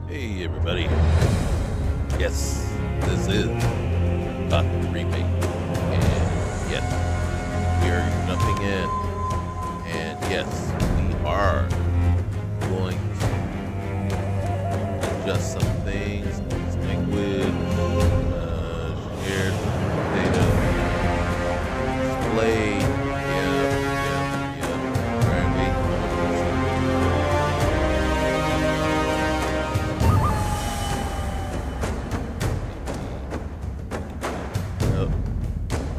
Hey everybody. Yes, this is Gothic Remake. And yes, we are jumping in. And yes, we are going to adjust some things, this language, shared data, display. Yeah. Alright, wait. Nope.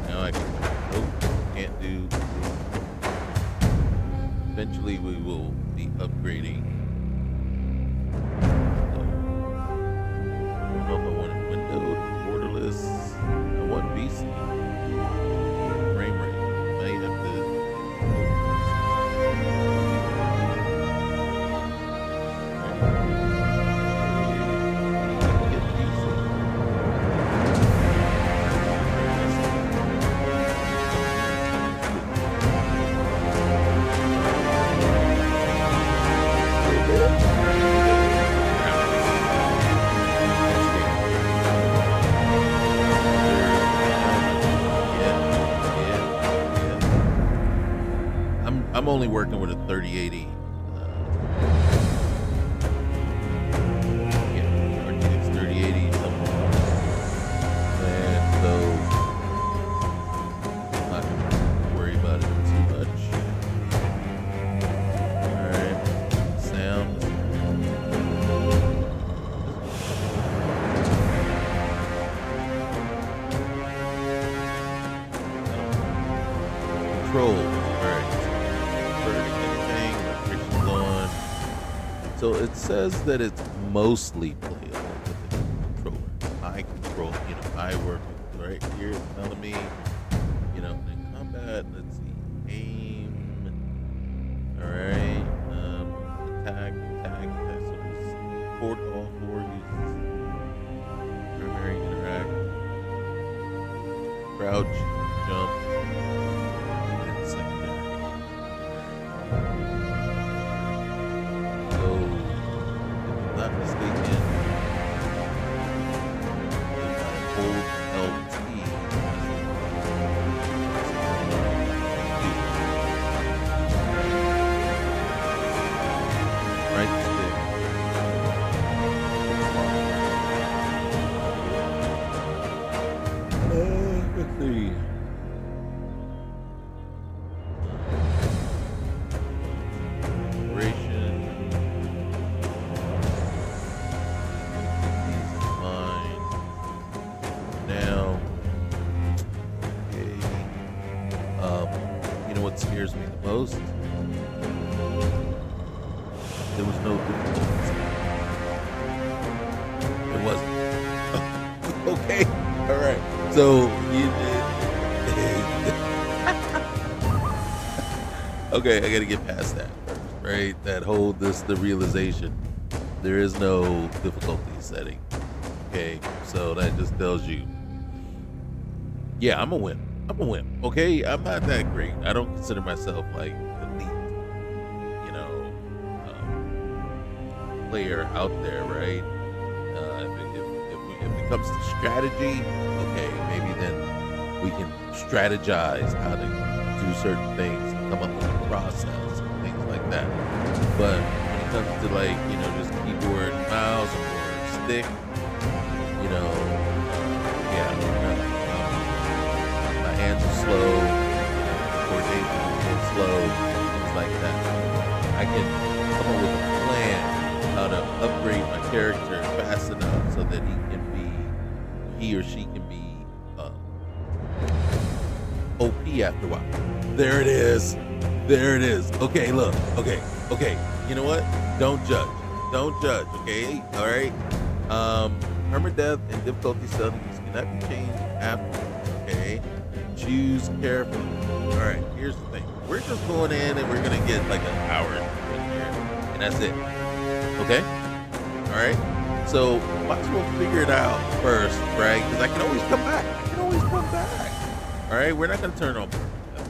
Now I can. Nope. Can't do. Eventually, we will be upgrading. So, I don't know if I want it windowed, borderless. I want BC. Frame rate. Might have to. Get I'm only working with a 3080. Yeah, RTX 3080. And so I'm not gonna worry about it too much. Alright. Sound. Control. So it says that it's mostly playable with the controller. I control, I work with right here. It's telling me, in combat. Let's see, aim. All right, attack. So it's support all four uses. Primary, interact, crouch, jump, and secondary. So, if I'm not mistaken, if I hold LT, right stick. Let's see. What scares me the most? There was no difficulty. It wasn't. Okay. All right. So you okay, I gotta get past that first, right? That whole the realization there is no difficulty setting. Okay, so that just tells you, yeah, I'm a win. Okay, I'm not that great. I don't consider myself like elite, player out there, right? If it comes to strategy, okay, maybe then we can strategize how to do certain things, come up with a process, and things like that. But when it comes to just keyboard, mouse, or stick, yeah, no. Hands are slow, coordination is slow, things like that. I can come up with a plan how to upgrade my character fast enough so that he or she can be OP after a while. There it is. Okay, look. Okay. You know what? Don't judge. Okay. All right. Permadeath and difficulty settings cannot be changed after. Okay. Choose carefully. All right, here's the thing. We're just going in and we're going to get like an hour in here, and that's it. Okay? All right? So, might as well figure it out first, right? Because I can always come back. All right? We're not going to turn on.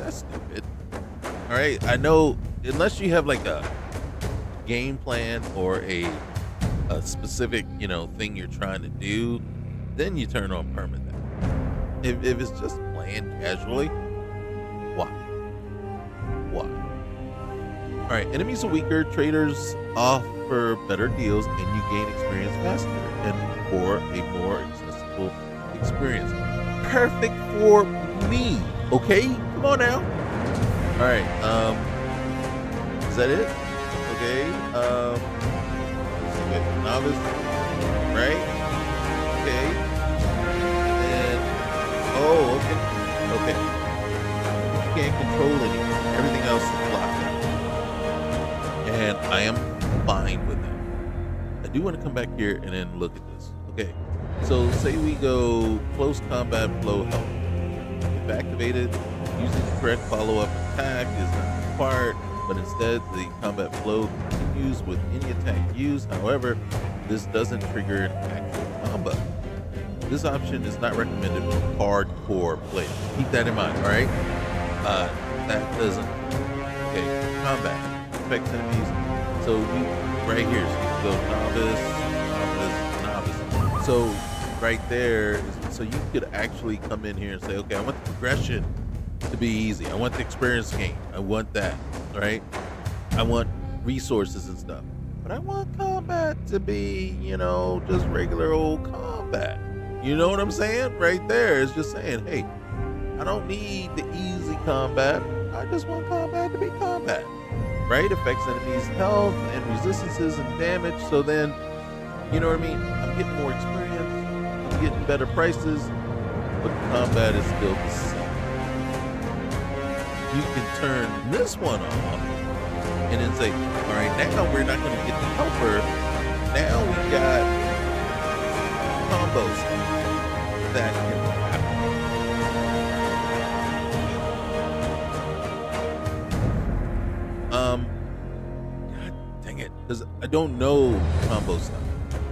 That's stupid. All right? I know, unless you have like a game plan or a a specific, thing you're trying to do, then you turn on permadeath. If it's just playing casually, why? Why? All right, enemies are weaker, traders offer better deals, and you gain experience faster and for a more accessible experience. Perfect for me. Okay, come on now. All right, is that it? Okay, novice, right? Okay, and okay. You can't control anything. Everything else is blocked out, and I am fine with that. I do want to come back here and then look at this. Okay, so say we go close combat flow help. If activated, using the correct follow-up attack is not required, but instead the combat flow continues with any attack used. However, this doesn't trigger an actual combo. This option is not recommended for hardcore players. Keep that in mind, all right? That doesn't. Okay, combat affects enemies. So right here, so you can go novice. So right there, so you could actually come in here and say, okay, I want the progression to be easy. I want the experience gain. I want that, right? I want resources and stuff. But I want combat to be, just regular old combat. You know what I'm saying? Right there is just saying, hey, I don't need the easy combat. I just want combat to be combat, right? Affects enemies' health and resistances and damage. So then, you know what I mean? I'm getting more experience. I'm getting better prices, but the combat is still the same. You can turn this one off and then say, all right, now we're not going to get the helper. Now we got combos that can happen. God dang it, because I don't know combo stuff.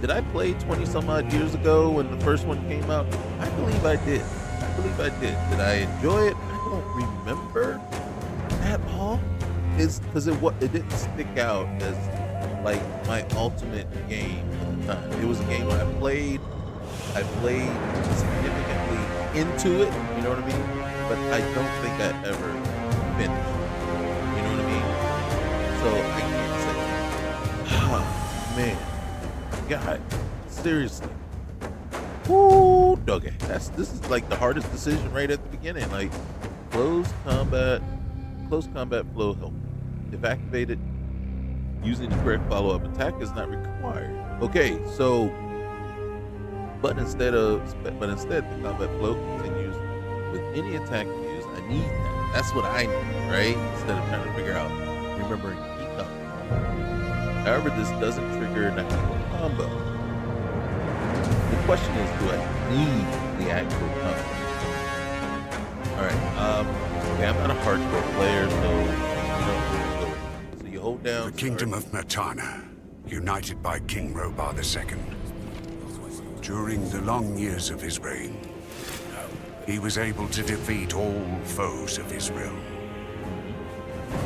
Did I play 20 some odd years ago when the first one came out? I believe I did. Did I enjoy it? I don't remember at all. It's because it didn't stick out as like my ultimate game at the time. It was a game I played significantly into it, you know what I mean? But I don't think I ever finished, you know what I mean? So I can't say, man, God, seriously. Woo, okay, this is like the hardest decision right at the beginning. Like close combat flow help. If activated, using the correct follow-up attack is not required. Okay, so but instead the combat flow continues with any attack used. I need that. That's what I need, right? Instead of trying to figure out remembering key combos. However, this doesn't trigger an actual combo. The question is, do I need the actual combo? Alright, okay, I'm not a hardcore player, so you hold down. The kingdom of Mertana, united by King Robar II. During the long years of his reign, he was able to defeat all foes of his realm.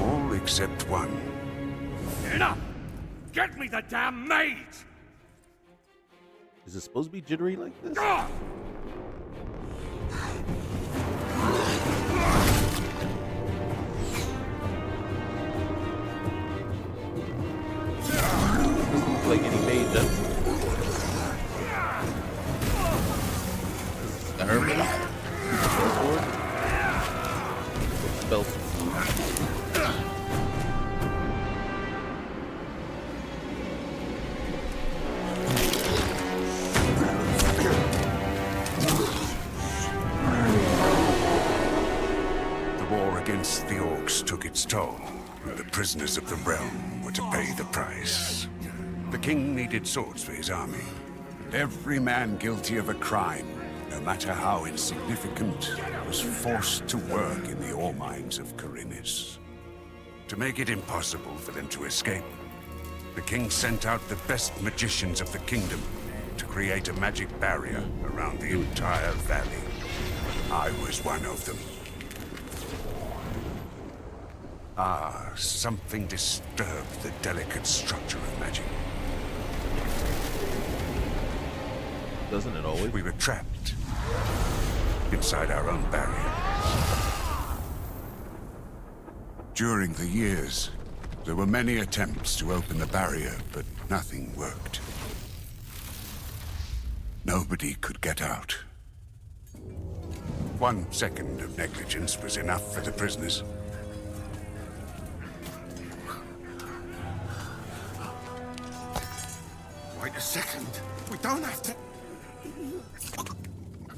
All except one. Enough! Get me the damn maid! Is it supposed to be jittery like this? God! Doesn't look like any maid does. This is Herman. Spell sword. Against the orcs took its toll, and the prisoners of the realm were to pay the price. The king needed swords for his army, and every man guilty of a crime, no matter how insignificant, was forced to work in the ore mines of Khorinis. To make it impossible for them to escape, the king sent out the best magicians of the kingdom to create a magic barrier around the entire valley. I was one of them. Something disturbed the delicate structure of magic. Doesn't it always? We were trapped inside our own barrier. During the years, there were many attempts to open the barrier, but nothing worked. Nobody could get out. 1 second of negligence was enough for the prisoners. Wait a second. We don't have to...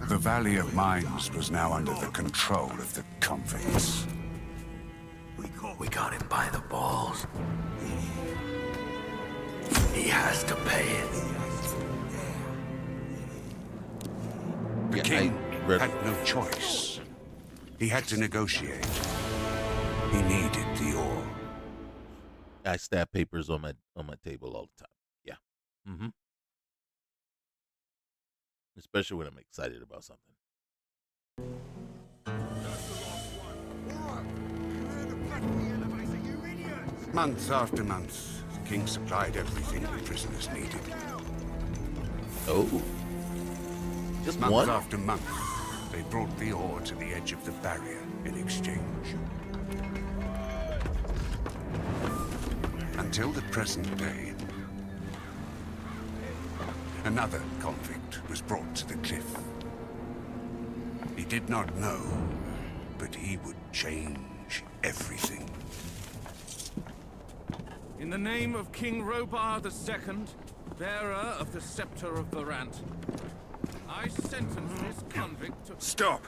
The Valley of Mines was now under the control of the convicts. We got him by the balls. He has to pay it. The Yeah, king I read- had no choice. He had to negotiate. He needed the ore. I stab papers on my table all the time. Yeah. Mm-hmm. Especially when I'm excited about something. Month after month, the king supplied everything the prisoners needed. Oh. Just Month one? after month, they brought the ore to the edge of the barrier in exchange. Until the present day, another convict was brought to the cliff. He did not know, but he would change everything. In the name of King Robar II, bearer of the Scepter of Varant, I sentence this convict to... Stop!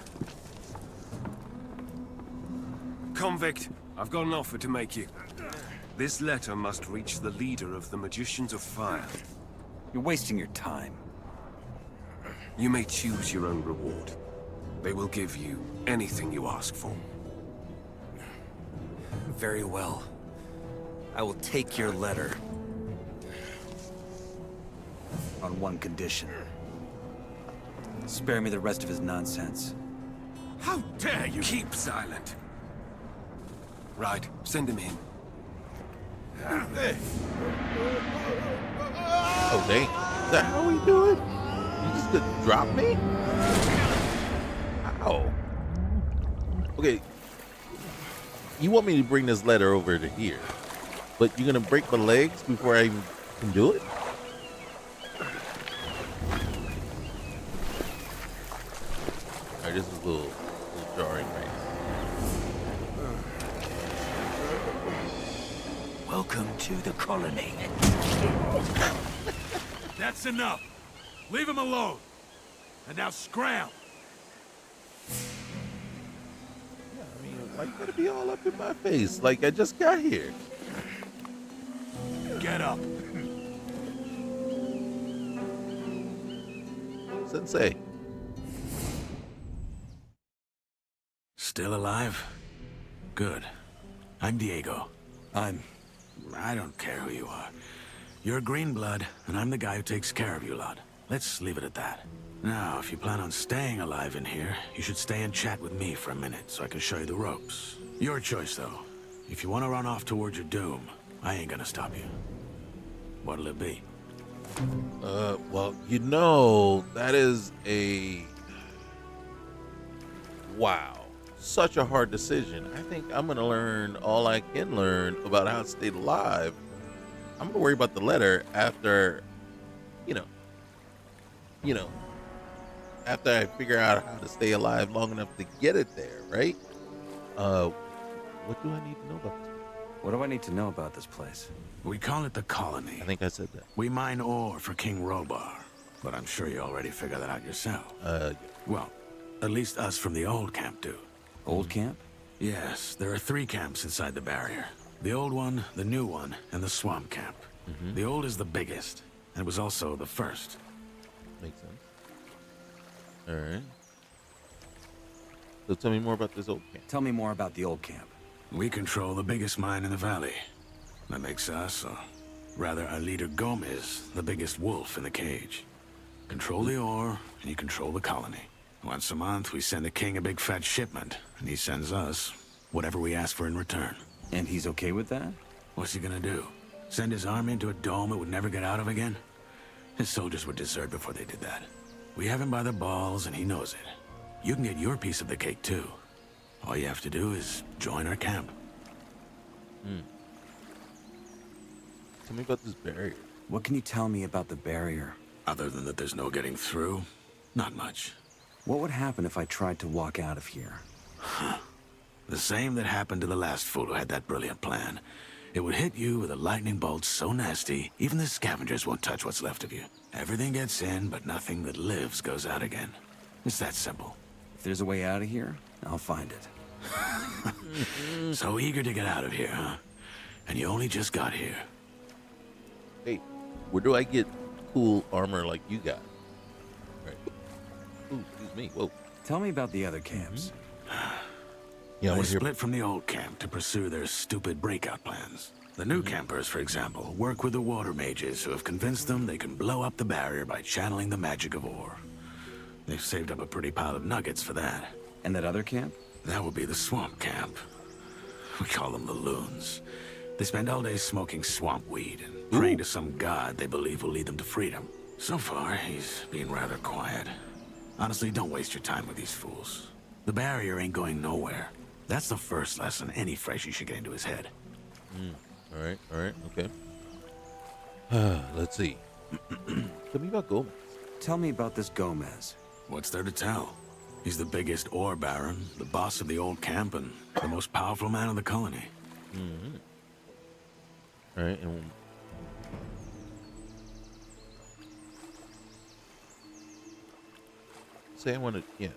Convict, I've got an offer to make you. This letter must reach the leader of the Magicians of Fire. You're wasting your time. You may choose your own reward. They will give you anything you ask for. Very well. I will take your letter. On one condition. Spare me the rest of his nonsense. How dare you! Keep silent. Right, send him in. Oh, dang. Is that how we do it? You just gonna drop me? Ow. Okay. You want me to bring this letter over to here, but you're gonna break my legs before I even can do it? Alright, this is a little jarring right now. Welcome to the colony. That's enough. Leave him alone. And now scram. Yeah, I mean, why you gotta be all up in my face? Like I just got here. Get up. Sensei. Still alive? Good. I'm Diego. I don't care who you are. You're green blood, and I'm the guy who takes care of you lot. Let's leave it at that. Now, if you plan on staying alive in here, you should stay and chat with me for a minute so I can show you the ropes. Your choice, though. If you want to run off towards your doom, I ain't gonna stop you. What'll it be? Well, you know, that is a... Wow. Such a hard decision. I think I'm going to learn all I can learn about how to stay alive. I'm going to worry about the letter after, you know, after I figure out how to stay alive long enough to get it there, right? What do I need to know about this? What do I need to know about this place? We call it the colony. I think I said that. We mine ore for King Robar, but I'm sure you already figured that out yourself. Well, at least us from the old camp do. Old camp? Yes, there are 3 camps inside the barrier. The old one, the new one, and the swamp camp. The old is the biggest, and was also the first. Makes sense. All right. So tell me more about this old camp. Tell me more about the old camp. We control the biggest mine in the valley. That makes us, or rather our leader Gomez, the biggest wolf in the cage. Control the ore, and you control the colony. Once a month, we send the king a big fat shipment, and he sends us whatever we ask for in return. And he's okay with that? What's he gonna do? Send his army into a dome it would never get out of again? His soldiers would desert before they did that. We have him by the balls, and he knows it. You can get your piece of the cake, too. All you have to do is join our camp. Tell me about this barrier. What can you tell me about the barrier? Other than that there's no getting through, not much. What would happen if I tried to walk out of here? The same that happened to the last fool who had that brilliant plan. It would hit you with a lightning bolt so nasty, even the scavengers won't touch what's left of you. Everything gets in, but nothing that lives goes out again. It's that simple. If there's a way out of here, I'll find it. So eager to get out of here, huh? And you only just got here. Hey, where do I get cool armor like you got? Right. Ooh, excuse me. Whoa. Tell me about the other camps. Yeah, I They want to hear. split from the old camp to pursue their stupid breakout plans. The new campers, for example, work with the water mages who have convinced them they can blow up the barrier by channeling the magic of ore. They've saved up a pretty pile of nuggets for that. And that other camp? That would be the swamp camp. We call them the loons. They spend all day smoking swamp weed and praying to some god they believe will lead them to freedom. So far, he's been rather quiet. Honestly, don't waste your time with these fools. The barrier ain't going nowhere. That's the first lesson any freshie should get into his head. All right, okay. Let's see. Tell me about Gomez. Tell me about this Gomez. What's there to tell? He's the biggest ore baron, the boss of the old camp, and the most powerful man in the colony. All right, and say I want to,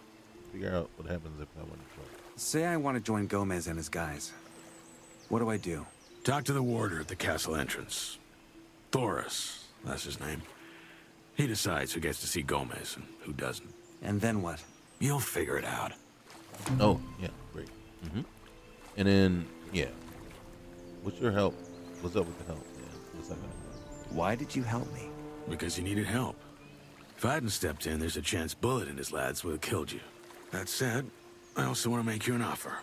figure out what happens if I want to join. Say I want to join Gomez and his guys. What do I do? Talk to the warder at the castle entrance. Thoris, that's his name. He decides who gets to see Gomez and who doesn't. And then what? You'll figure it out. Oh, yeah, great. And then, what's your help? What's up with the help? Yeah, what's that gonna do? Why did you help me? Because you needed help. If I hadn't stepped in, there's a chance Bullet and his lads would have killed you. That said, I also want to make you an offer.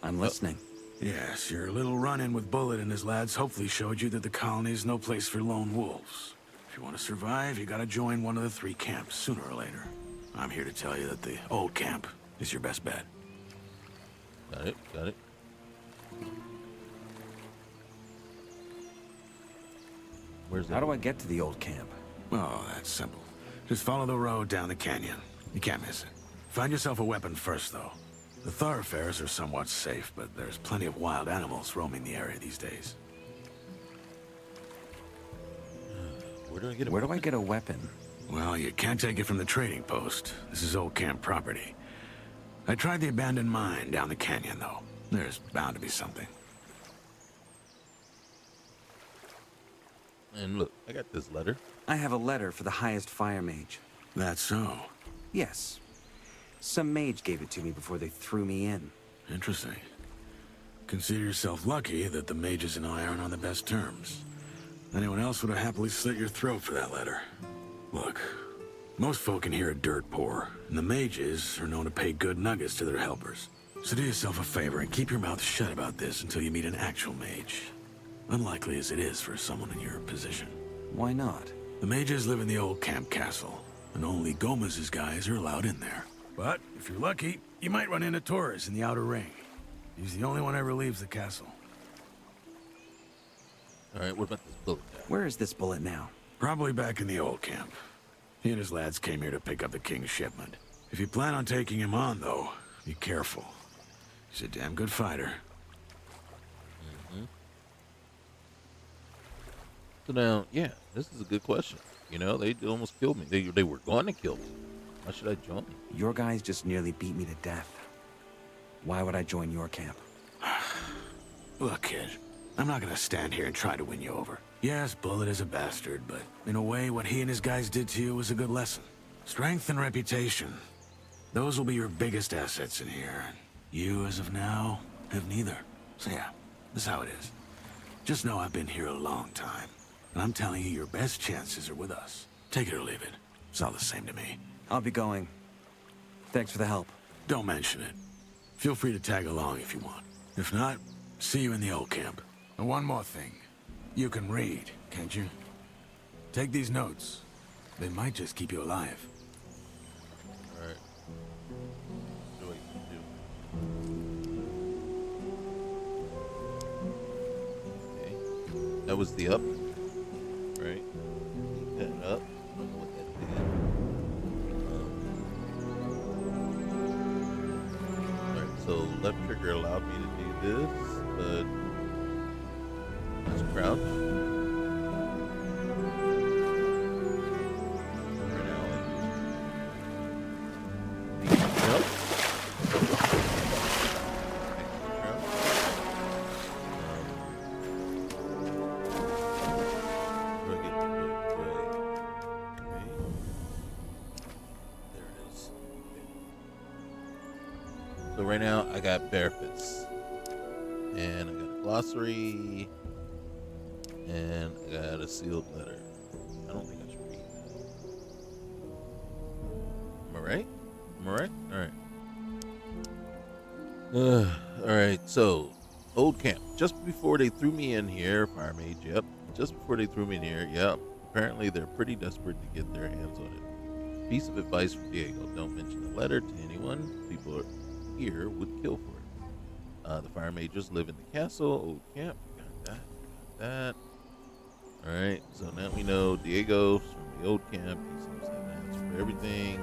I'm listening. Yes, your little run-in with Bullet and his lads hopefully showed you that the colony is no place for lone wolves. If you want to survive, you gotta join one of the 3 camps, sooner or later. I'm here to tell you that the old camp is your best bet. Got it. Where's that? How do I get to the old camp? Oh, that's simple. Just follow the road down the canyon. You can't miss it. Find yourself a weapon first, though. The thoroughfares are somewhat safe, but there's plenty of wild animals roaming the area these days. Where do I get it? Where do I get a weapon? Well, you can't take it from the trading post. This is old camp property. I tried the abandoned mine down the canyon, though. There's bound to be something. And look, I got this letter. I have a letter for the highest fire mage. That's so. Yes. Some mage gave it to me before they threw me in. Interesting. Consider yourself lucky that the mages and I aren't on the best terms. Anyone else would have happily slit your throat for that letter. Look, most folk in here are dirt poor, and the mages are known to pay good nuggets to their helpers. So do yourself a favor and keep your mouth shut about this until you meet an actual mage. Unlikely as it is for someone in your position. Why not? The mages live in the old camp castle, and only Gomez's guys are allowed in there. But if you're lucky, you might run into Torres in the outer ring. He's the only one ever leaves the castle. All right, what about this bullet guy? Where is this Bullet now? Probably back in the old camp. He and his lads came here to pick up the king's shipment. If you plan on taking him on, though, be careful. He's a damn good fighter. So now, this is a good question. You know, they almost killed me. They were going to kill me. Why should I join? Your guys just nearly beat me to death. Why would I join your camp? Look, kid, I'm not gonna stand here and try to win you over. Yes, Bullet is a bastard, but in a way, what he and his guys did to you was a good lesson. Strength and reputation. Those will be your biggest assets in here. You, as of now, have neither. So yeah, this is how it is. Just know I've been here a long time. And I'm telling you, your best chances are with us. Take it or leave it. It's all the same to me. I'll be going. Thanks for the help. Don't mention it. Feel free to tag along if you want. If not, see you in the old camp. And one more thing. You can read, can't you? Take these notes. They might just keep you alive. That was the up, right? That up. I don't know what that did. Alright, so left trigger allowed me to do this, but let's crouch. Right now, jump. So right now I got benefits, and I got a glossary, and I got a sealed letter. I don't think I should read that. Am I right? Am I right? All right. All right. So, old camp. Just before they threw me in here, fire mage. Yep. Just before they threw me in here. Yep. Apparently they're pretty desperate to get their hands on it. Piece of advice from Diego: don't mention the letter to anyone. People here would kill for it. The fire mages live in the castle. Old camp. Got that. Got that. All right. So now we know Diego's from the old camp. He seems to have an answer for everything.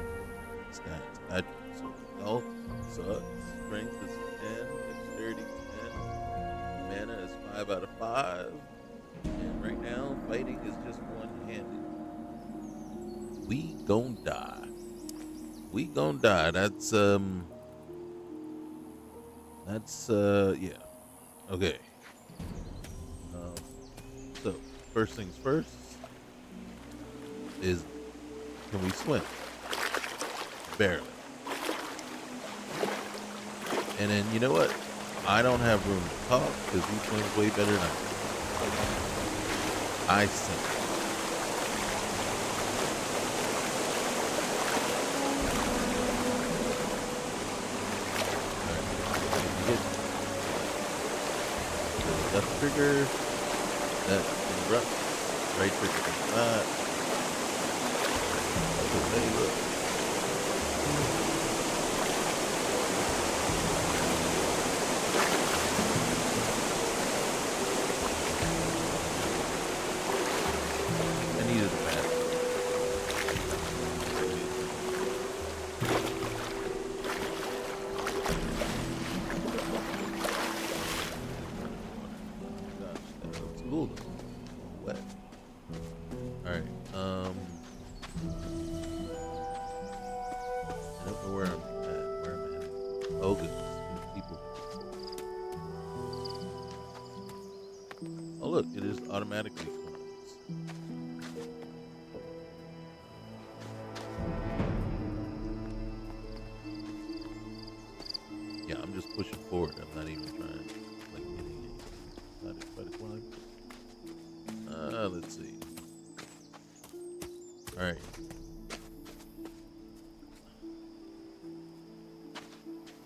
Stats. So health sucks. Strength is 10. Dexterity is 10. Mana is 5 out of 5. And right now, fighting is just one-handed. We gon' die. We gon' die. That's yeah. Okay. So first things first is, can we swim? Barely. And then, you know what? I don't have room to talk because he swims way better than I do. I sink. Left trigger, that interrupts, right trigger does not. Okay, look. I needed a map. Cool. Wet. All right. I don't know where I'm at. Where am I at? Oh, goodness. People. Oh, look. It is automatically closed. Yeah, I'm just pushing forward. I'm not even trying, like, hitting it. Not to try to climb. Let's see. All right.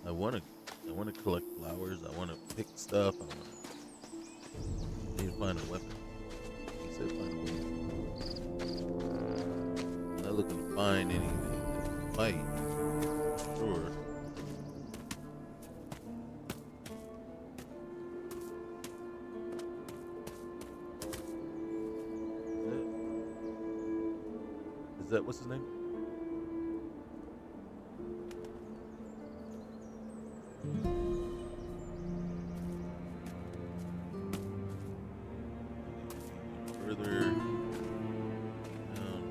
I want to collect flowers. I want to pick stuff. I need to find a weapon. He said find a weapon. I'm not looking to find anything to fight. Sure. Is that what's his name? Further down.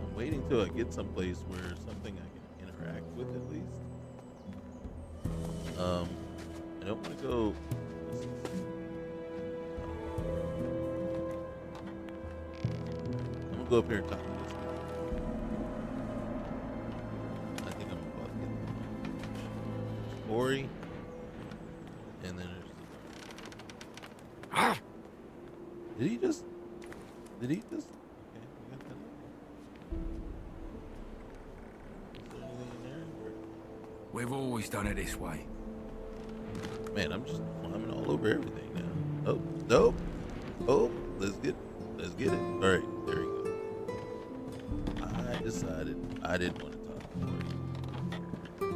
I'm waiting till I get someplace where something I can interact with at least. I don't want to go. Go up here and talk to this guy. I think I'm about to get there's Ori, and then there's the Did he just? Okay, we got that. Is there anything in there? We've always done it this way. Man, I'm just climbing all over everything now. Oh, nope. Oh, let's get it. All right, there we go. I decided I didn't want to talk to you.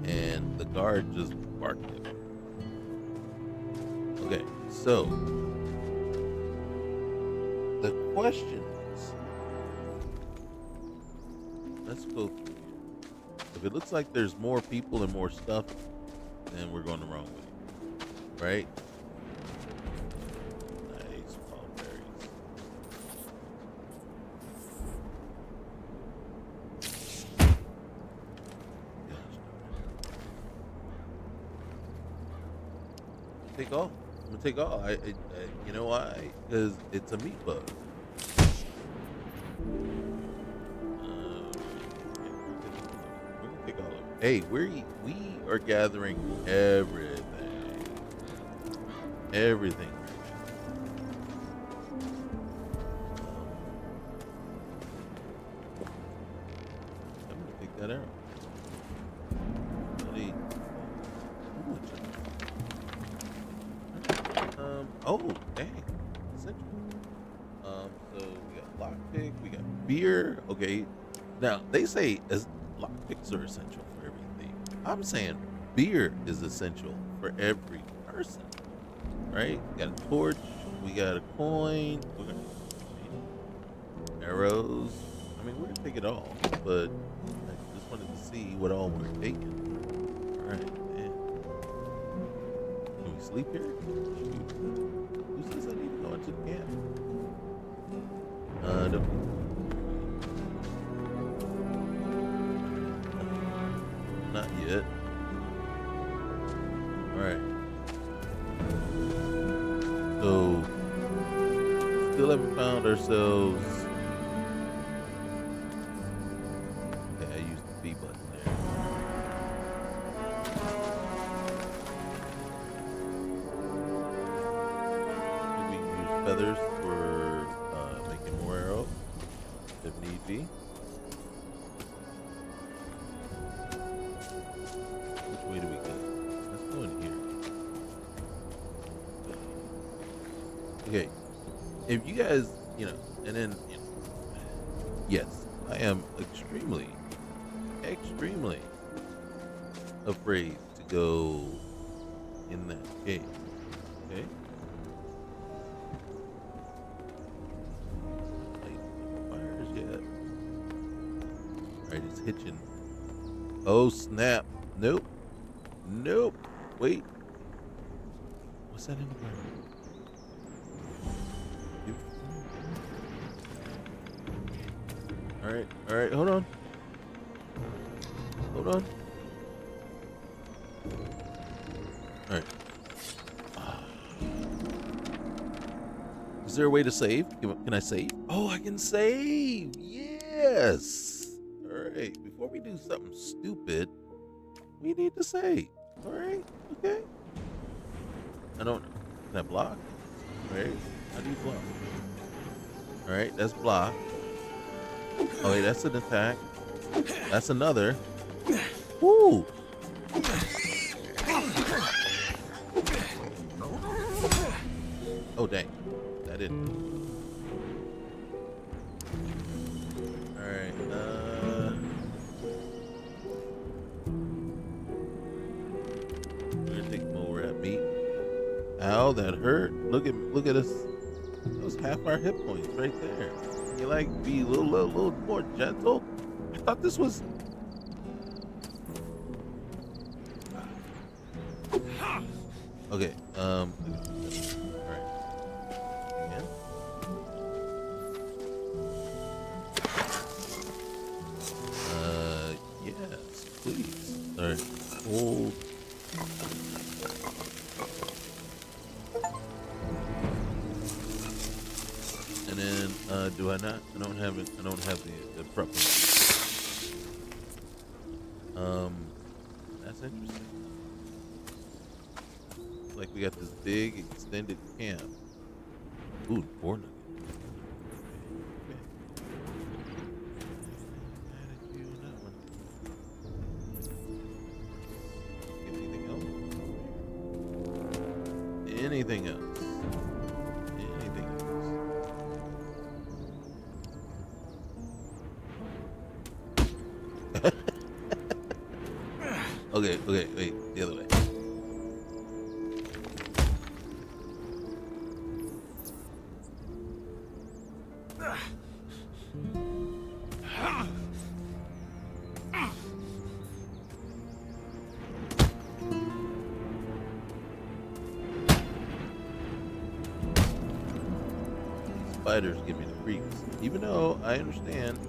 And guard just barked at me. Okay, so the questions. Let's go through here. If it looks like there's more people and more stuff, then we're going the wrong way, right? Nice wild berries. Take all. I'm gonna take all. I you know why? Because it's a meat bug. We're gonna take all of it. Hey, we are gathering everything. Everything. I'm gonna take that out. Really? Oh, dang. Essential. So we got lockpick, we got beer. Okay. Now they say as lockpicks are essential for everything. I'm saying beer is essential for every person. Right? We got a torch, we got a coin, we're gonna arrows. I mean, we're gonna take it all, but I just wanted to see what all we're taking. Alright, man. Can we sleep here? Shoot. Who says I need to go into the camp? Don't. Not yet. Alright. So, still haven't found ourselves. Okay, I used the B button there. Maybe we can use feathers for making more arrows, if need be. Which way do we go? Let's go in here. Okay, if you guys, and then, yes, I am extremely afraid to go in that cave. Okay. Light fires yet? Alright, it's hitching. Oh snap! Nope. Nope. Wait. What's that in the ground? All right, hold on. All right. Is there a way to save? Can I save? Oh, I can save. Yes. All right. Before we do something stupid, we need to save. All right. Okay. I don't know. Can I block? All right. How do you block? All right. That's block. Oh, wait, that's an attack. That's another. Woo! Oh, dang. That didn't. Alright, we're gonna take more rat meat. Ow, that hurt. Look at us. That was half our hit points right there. You like be a little more gentle? I thought this was. Okay. All right. Again. Yes, please. All right. Hold. And then, do I not? I don't have it. I don't have the prep. That's interesting. Like we got this big extended camp. Ooh, 4 nuggets. Anything else? Anything else? Okay, wait. spiders give me the creeps, even though I understand.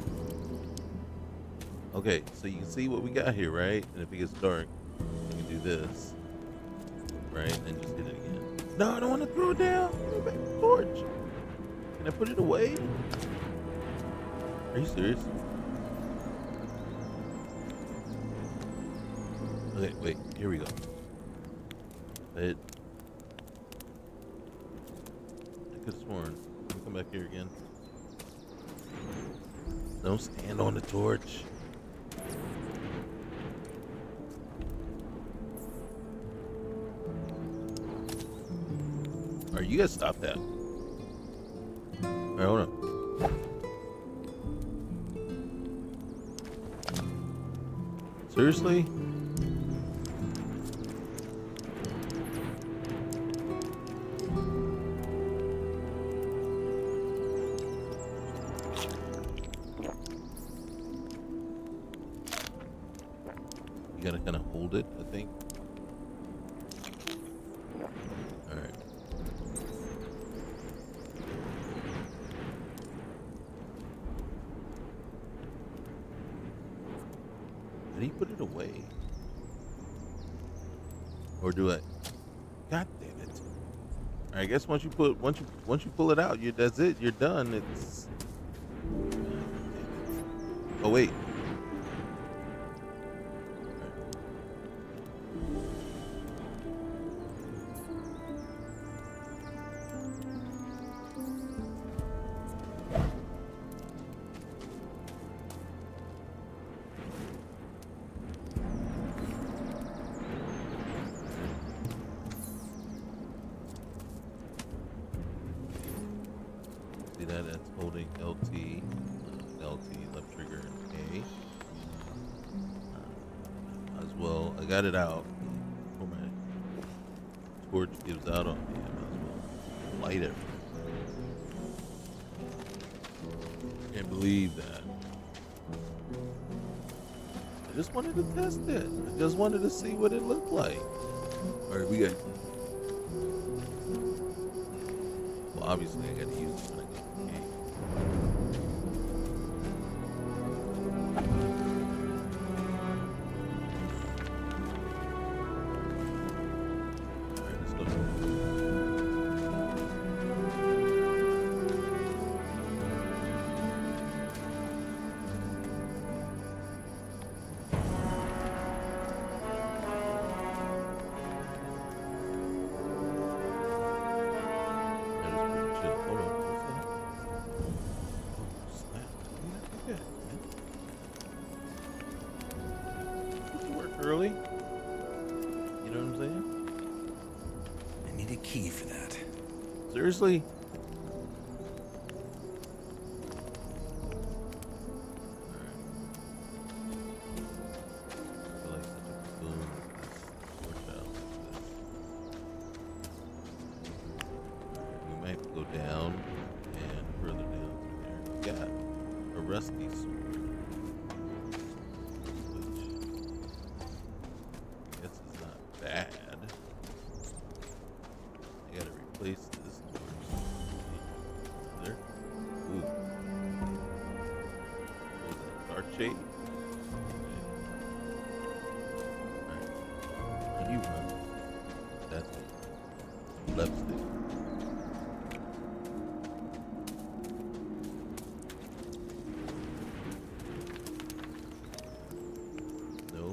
Okay, so you can see what we got here, right? And if it gets dark, we can do this, right? And just hit it again. No, I don't want to throw it down. Give me back the torch. Can I put it away? Are you serious? Okay, wait. Here we go. It. I could have sworn. Let me come back here again. Don't stand on the torch. Alright, you gotta stop that. Alright, hold on. Seriously? You gotta kind of hold it, I think. Alright. Did he put it away? Or do I? God damn it! I guess once you pull it out, that's it. You're done. It's. Oh wait. See that? That's holding LT, left trigger, and A. As well, I got it out. Before my torch gives out on me, I might as well light it. Can't believe that. I just wanted to test it. I just wanted to see what it looked like. All right, we got. Well, obviously, I got to use it when I get to the gate. All right, let's go. Early, you know what I'm saying? I need a key for that. Seriously? We might have to go down and further down from there. Got a rusty sword. Bad. I gotta replace this torch. There. Ooh. What was that? Dark shade? Alright. How do you run? That's it. Left stick. No.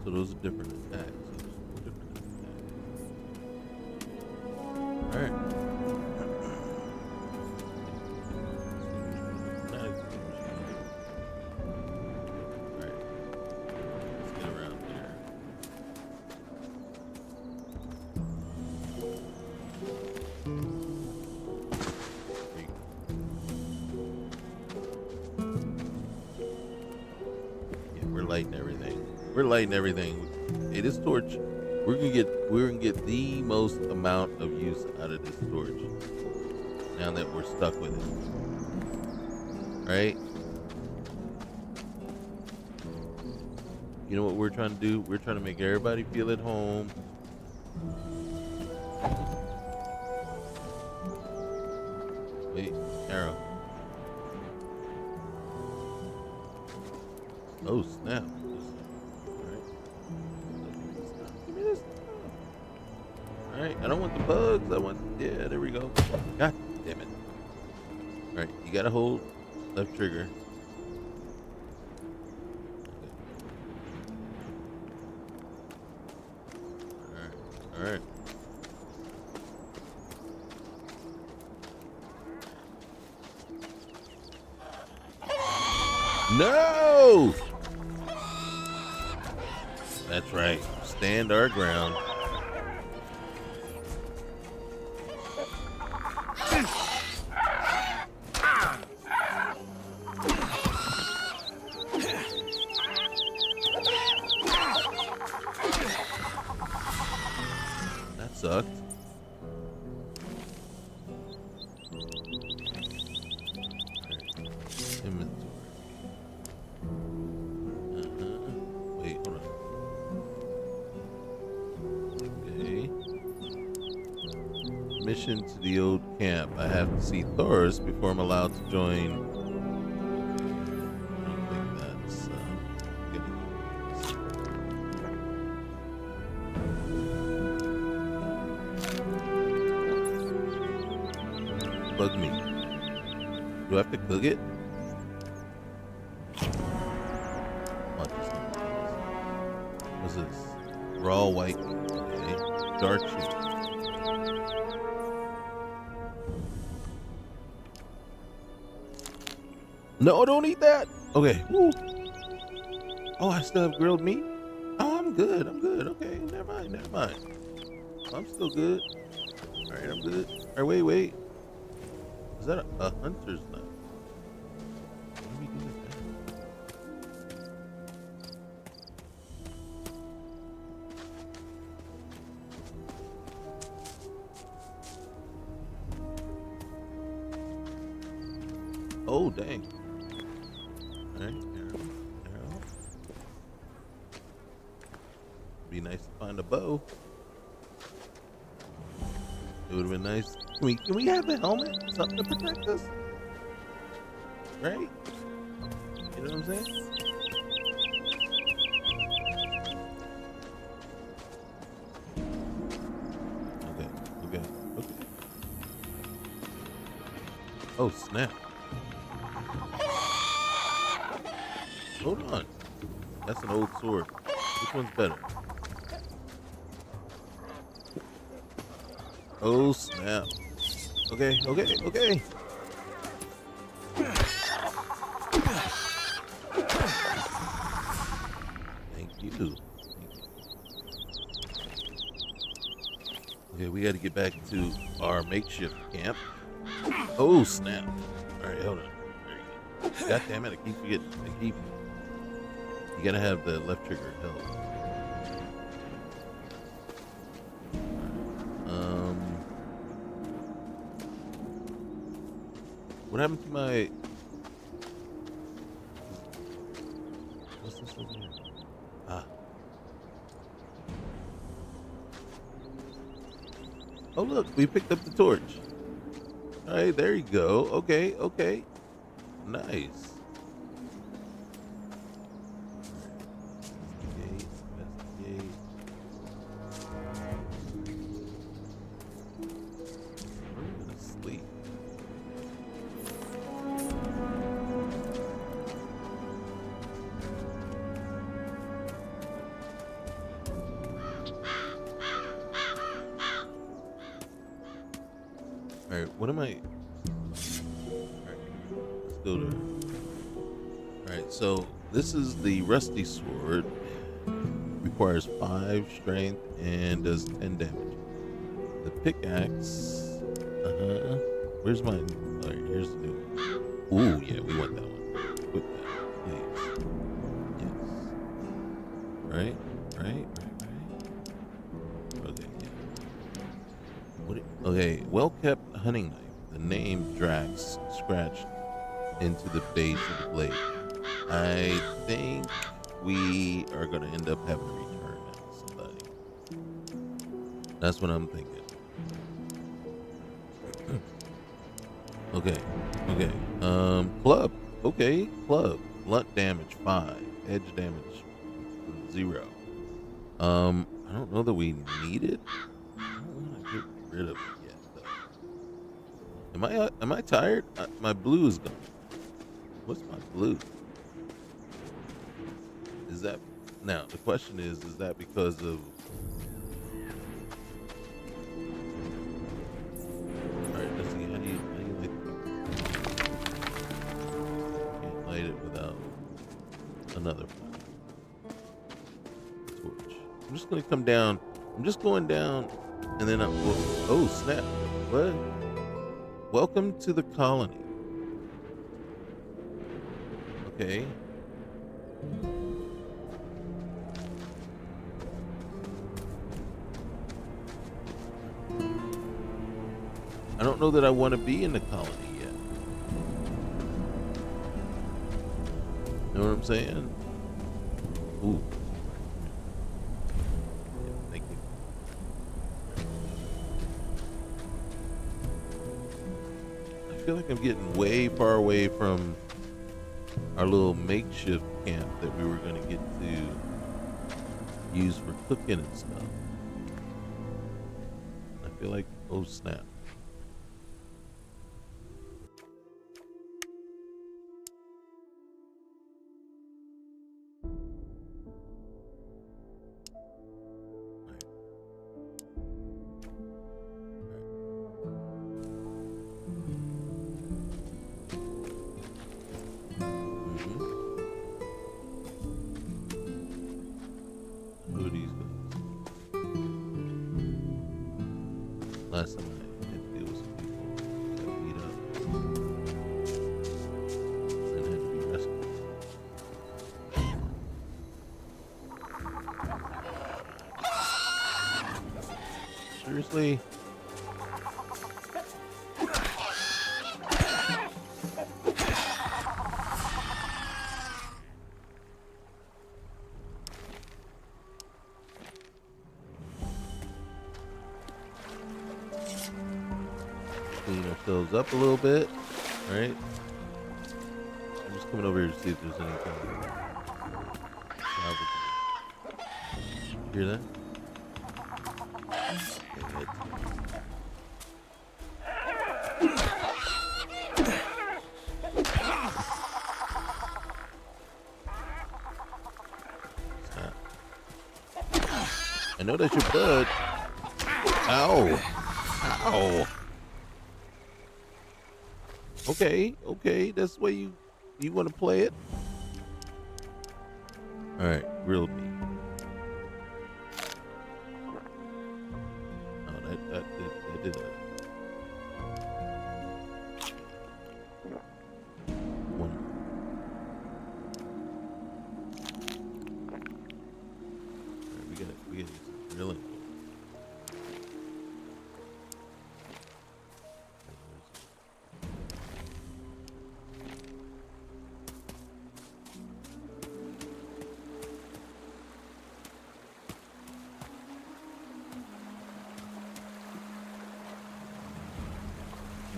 So those are different attacks. Alright. Alright. Let's get around here. Yeah, we're lighting everything. We're lighting everything. Hey, this torch we're gonna get the most amount of use out of this torch. Now that we're stuck with it. Right? You know what we're trying to do? We're trying to make everybody feel at home. Wait, arrow. Oh snap. Alright, I don't want the bugs. I want, yeah, there we go. God damn it. Alright, you gotta hold left trigger. Alright. No! That's right. Stand our ground. That sucked. Inventory. Wait, hold on. Okay. Mission to the old camp. I have to see Thor's before I'm allowed to join. I don't think that's good. Bug me. Do I have to cook it? Watch this. What's this? Raw white. Okay. Dark sheep. No, don't eat that. Okay. Woo. Oh, I still have grilled meat? Oh, I'm good. I'm good. Okay. Never mind. Never mind. I'm still good. All right, I'm good. All right, wait. Is that a hunter's knife? What do we do with that? Oh, dang. All right, arrow. Be nice to find a bow. It would have been nice. Can we have the helmet? Something to protect us? Right? You know what I'm saying? Okay. Oh, snap. Hold on. That's an old sword. Which one's better? Oh, snap. Okay. Thank you. Okay, we got to get back to our makeshift camp. Oh, snap. All right, hold on. There you go. God damn it, I keep forgetting. You got to have the left trigger held. What happened to my... What's this over here? Ah. Oh, look, we picked up the torch. All right, there you go. Okay. Nice. Investigate. We're gonna sleep. All right, what am I? All right, let's go to. All right, so this is the rusty sword. Requires 5 strength and does 10 damage. The pickaxe. Where's mine? All right, here's the new one. Ooh, yeah, we want that one. Equip that, please. Yes. Right. Okay, well-kept hunting knife. The name Drax scratched into the base of the blade. I think we are going to end up having to return that to somebody. That's what I'm thinking. Okay, okay. Club. Okay, club. Blunt damage 5. Edge damage 0. I don't know that we need it. I don't want to get rid of it yet, though. Am I tired? My blue is gone. What's my blue? Is that now? The question is that because of? All right, let's see. How do you light the can't light it without another torch. I'm just gonna come down. I'm just going down, and then I'm. Oh snap! What? Welcome to the colony. Okay. I don't know that I want to be in the colony yet. You know what I'm saying? Ooh. Yeah, thank you. I feel like I'm getting way far away from our little makeshift camp that we were going to get to use for cooking and stuff. I feel like, oh snap. Last time I had to deal with some people that got beat up and had to be rescued. Seriously? Clean ourselves up a little bit, right? I'm just coming over here to see if there's any kind of salvage. Hear that? Okay, stop. I know that's your blood. Ow. Ow. Okay, that's the way you want to play it. All right, grill me. Oh, that did it. One. All right, we gotta do some grilling.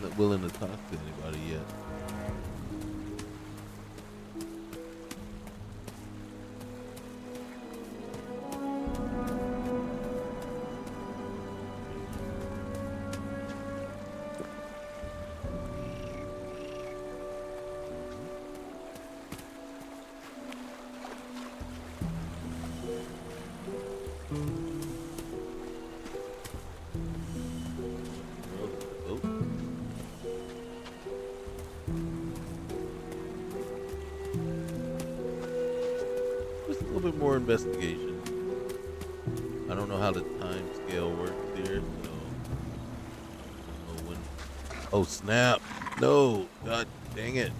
Not willing to talk to anybody yet. Bit more investigation. I don't know how the time scale works here, so I don't know when. Oh snap! No, god dang it!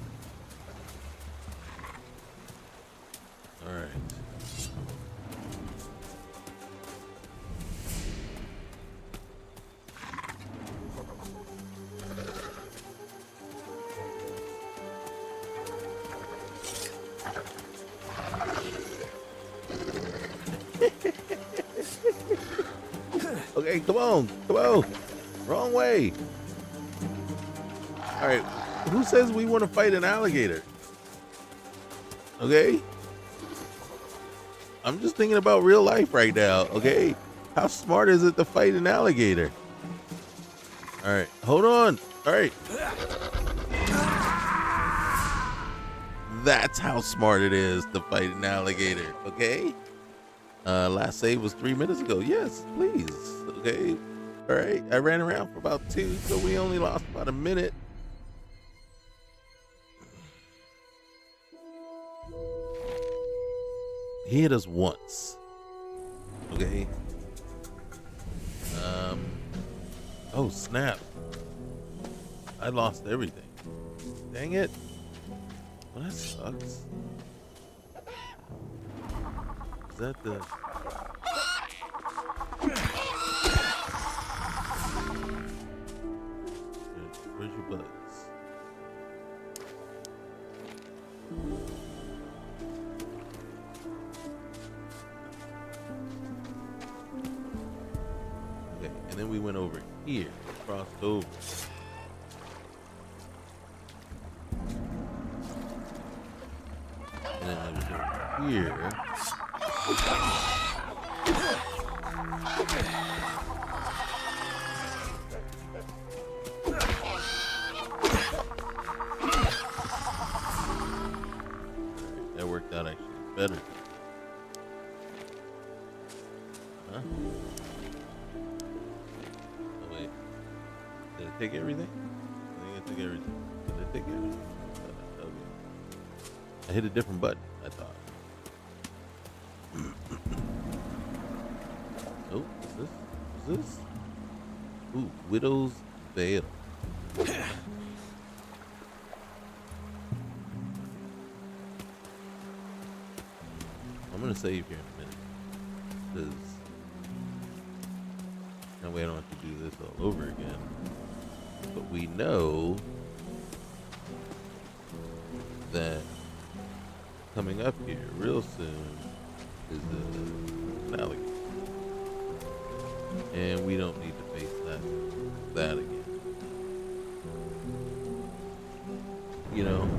All right. Okay, come on. Come on. Wrong way. All right. Who says we want to fight an alligator? Okay. I'm just thinking about real life right now. Okay. How smart is it to fight an alligator? All right. Hold on. All right. That's how smart it is to fight an alligator. Okay. Last save was 3 minutes ago. Yes, please. Okay. All right. I ran around for about 2, so we only lost about a minute. He hit us once. Okay. Oh snap. I lost everything. Dang it. Well, that sucks. Is that the... Where's your buds? Okay, and then we went over here, crossed over. And then it was over here. That worked out actually better. Huh? Oh wait. Did it take everything? I think it took everything. Did it take everything? Okay. I hit a different button, I thought. Oh, is this? Is this? Ooh, Widow's Veil. I'm gonna save here in a minute, because that way I don't have to do this all over again. But we know that coming up here real soon is an alligator. And we don't need to face that again. You know,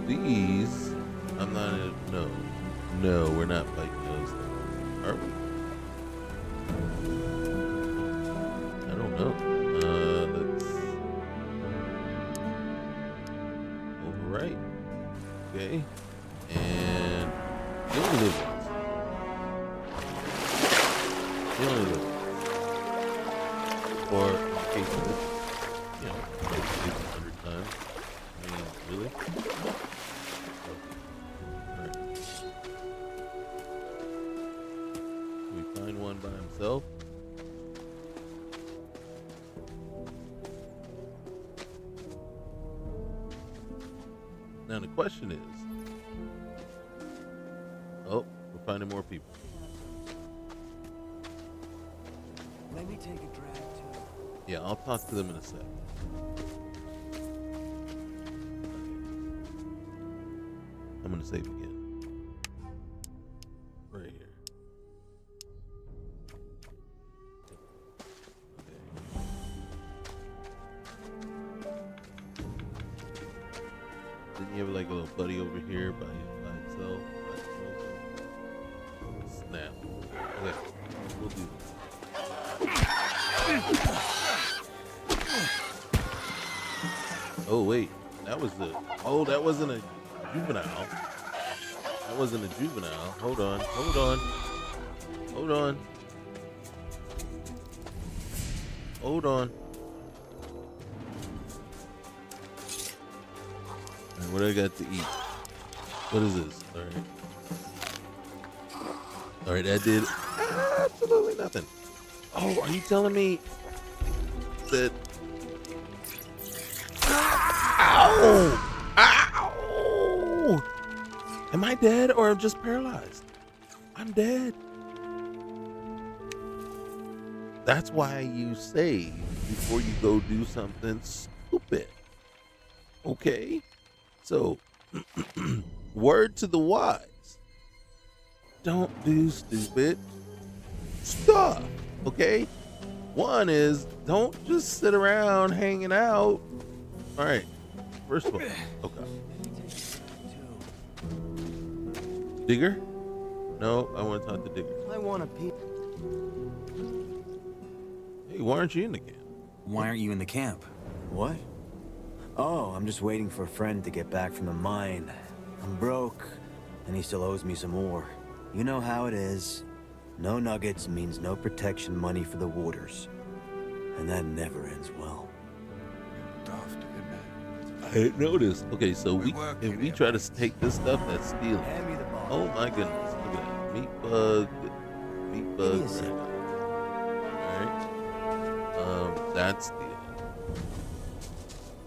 these, I'm not, no, we're not fighting those things, are we? I don't know. Let's overwrite. Okay. And the only live ones. The only live ones. Or in case of this, you know, maybe 100 times. I mean, really? Alright. Can we find one by himself? Now the question is, oh, we're finding more people. Let me take a drag too. Yeah, I'll talk to them in a sec. I'm gonna save again. Right here. Okay. Didn't you have like a little buddy over here by itself? Snap. Okay, we'll do this. Oh wait, that was the, oh, that wasn't a juvenile. That wasn't a juvenile. Hold on, hold on. Hold on. Hold on. Alright, what do I got to eat? What is this? Alright. Alright, that did absolutely nothing. Oh, are you telling me that... Ow! Ow! Am I dead or I'm just paralyzed? I'm dead. That's why you save before you go do something stupid. Okay? So, word to the wise. don't do stupid stuff, okay? One is don't just sit around hanging out. All right, first of all, okay. Digger? No, I want to talk to Digger. I want a piece. Hey, why aren't you in the camp? Why aren't you in the camp? What? Oh, I'm just waiting for a friend to get back from the mine. I'm broke, and he still owes me some more. You know how it is. No nuggets means no protection money for the warders. And that never ends well. I didn't notice. Okay, so if we try to take this stuff, that's stealing. Hand me the ball. Oh my goodness, look at that. Meat bug. Alright. That's stealing.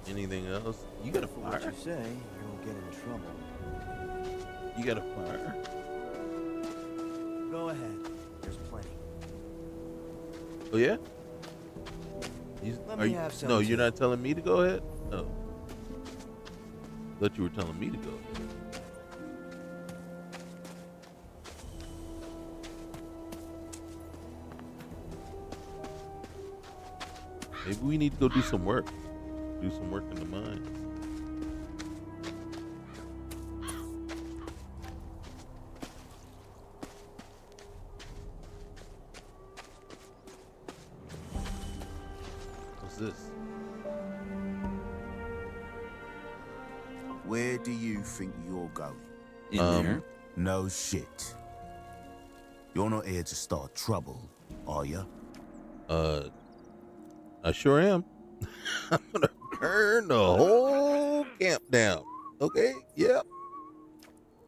Anything else? You got a What fire? you say, you'll get in trouble. You got a fire? Go ahead. There's plenty. Oh yeah? Let me have some No, too. you're not telling me to go ahead? Oh. Thought you were telling me to go ahead. Maybe we need to go do some work. Do some work in the mines. What's this? Where do you think you're going? In there? No shit. You're not here to start trouble, are you? I sure am. I'm gonna burn the whole camp down. Okay? Yep.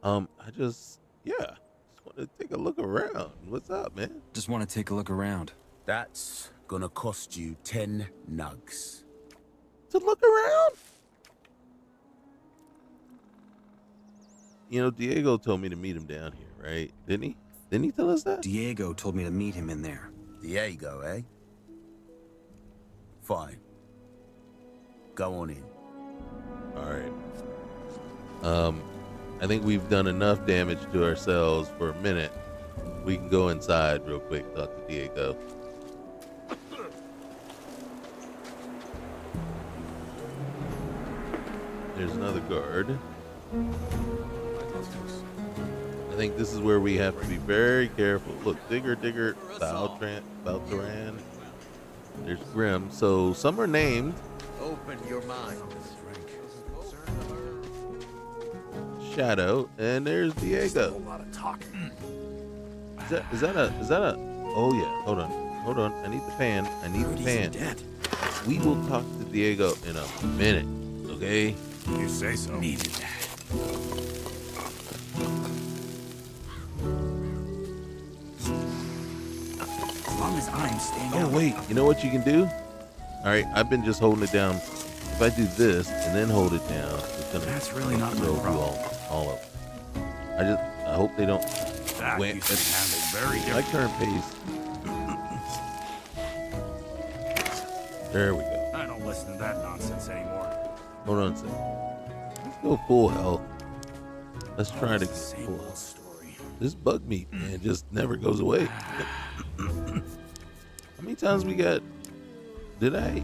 I just want to take a look around. What's up, man? Just want to take a look around. That's gonna cost you 10 nugs. To look around? You know, Diego told me to meet him down here, right? Didn't he? Didn't he tell us that? Diego told me to meet him in there. Diego, eh? Fine. Go on in. All right. I think we've done enough damage to ourselves for a minute. We can go inside real quick, talk to Diego. There's another guard. I think this is where we have to be very careful. Look, Digger, Baltran. There's Grim. So some are named. Open your mind. Shadow, and there's Diego. A lot of talking. Is that a? Oh yeah. Hold on. I need the pan. Dead. We will talk to Diego in a minute. Okay. You say so. Needed that. As long as I'm staying Oh wait. You know what you can do? All right. I've been just holding it down. If I do this and then hold it down, it's gonna. That's really not my go through problem. all of them. I hope they don't. That Wait, used to be handled very My differently. turn pace. There we go. I don't listen to that nonsense anymore. Hold on a second. Let's go full health. Let's try to get Same full. old story. This bug meat, man, just never goes away. How many times we got? Did I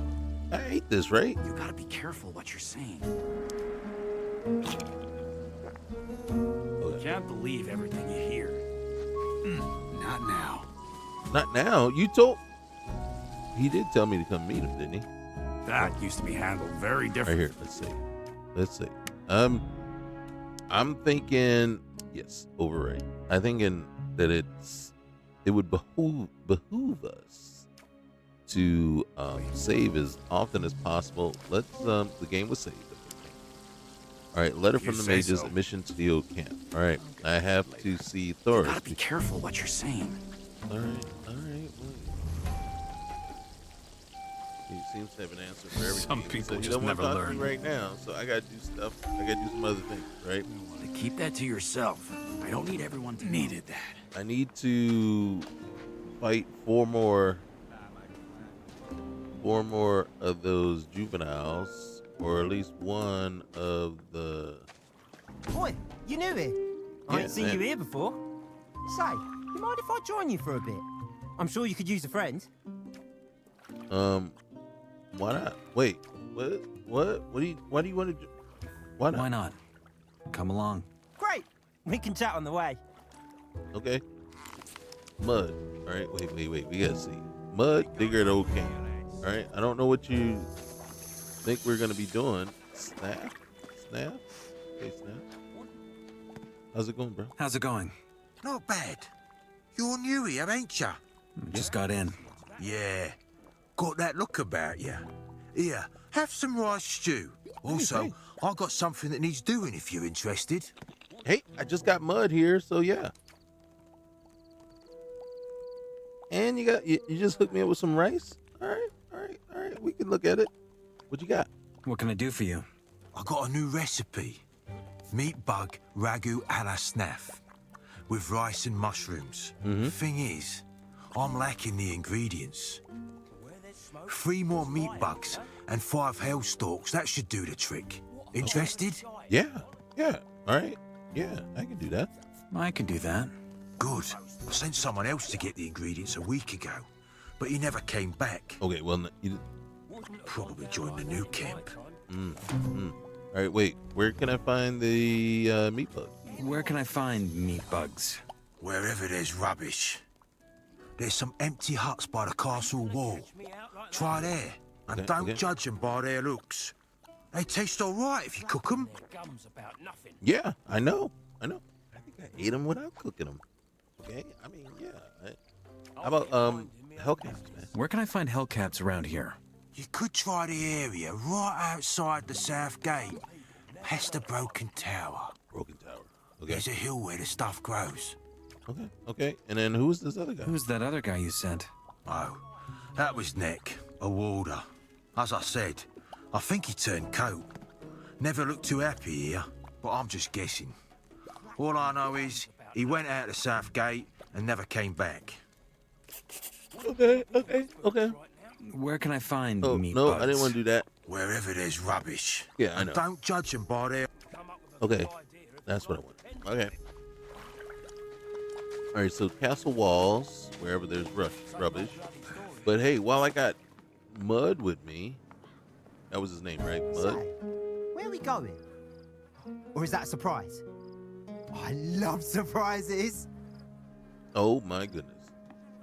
ate this, right? You gotta be careful what you're saying. Can't believe everything you hear. Not now. Not now. You told. He did tell me to come meet him, didn't he? That used to be handled very Right differently. here. Let's see. I'm thinking. Yes, override. I'm thinking that it would behoove us to save as often as possible. Let's the game was saved. All right, letter from the say mages, so. admission to the old camp. All right, I have to see You Thoris. gotta be careful what you're saying. All right. He seems to have an answer for everything. Some He people said, "You just don't wanna never talk to me learn." right now, so I gotta do stuff. I gotta do some other things, right? To keep that to yourself. I don't need everyone to know. Needed that. I need to fight four more of those juveniles, or at least one of the. Boy, you new here? I Yeah, ain't seen man. you here before. Say, you mind if I join you for a bit? I'm sure you could use a friend. Why not? Wait, what? Why do you want to? Why not? Why not? Come along. Great. We can chat on the way. Okay. Mud. All right. Wait. We gotta see. Mud, digger at old camp. All right. I don't know what you think we're gonna be doing. Snap. Okay, snap. How's it going, bro? How's it going? Not bad. You're new here, ain't ya? Just got in. Yeah. Got that look about you. Here, have some rice stew. Also, I got something that needs doing if you're interested. Hey, I just got Mud here, so yeah. And you just hooked me up with some rice. All right. We can look at it. What you got? What can I do for you? I got a new recipe. Meat bug ragu a la snaff. With rice and mushrooms. Thing is, I'm lacking the ingredients. 3 more meat bugs and 5 hell stalks. That should do the trick. Interested? Yeah. All right. Yeah, I can do that. I can do that. Good. I sent someone else to get the ingredients a week ago, but he never came back. Okay, well, you Probably joined the new camp. All right, wait. Where can I find the meat bugs? Where can I find meat bugs? Wherever there's rubbish. There's some empty huts by the castle wall. Try there, and don't judge them by their looks. They taste all right if you cook them. Yeah, I know. I think I ate them without cooking them. Okay, I mean, yeah. How about hellcats, man? Where can I find hellcats around here? You could try the area right outside the south gate, past the broken tower. Broken tower. Okay. There's a hill where the stuff grows. Okay. And then who's this other guy? Who's that other guy you sent? Oh, that was Nick, a warder. As I said, I think he turned coat. Never looked too happy here, but I'm just guessing. All I know is he went out the south gate and never came back. Okay. Where can I find meat no, bugs? I didn't want to do that. Wherever there's rubbish. Yeah, I and know. Don't judge them by their... Okay, that's what I want. Okay. All right, so castle walls, wherever there's rubbish. But hey, while I got Mud with me, that was his name, right? Mud? Say, where are we going? Or is that a surprise? I love surprises. Oh my goodness.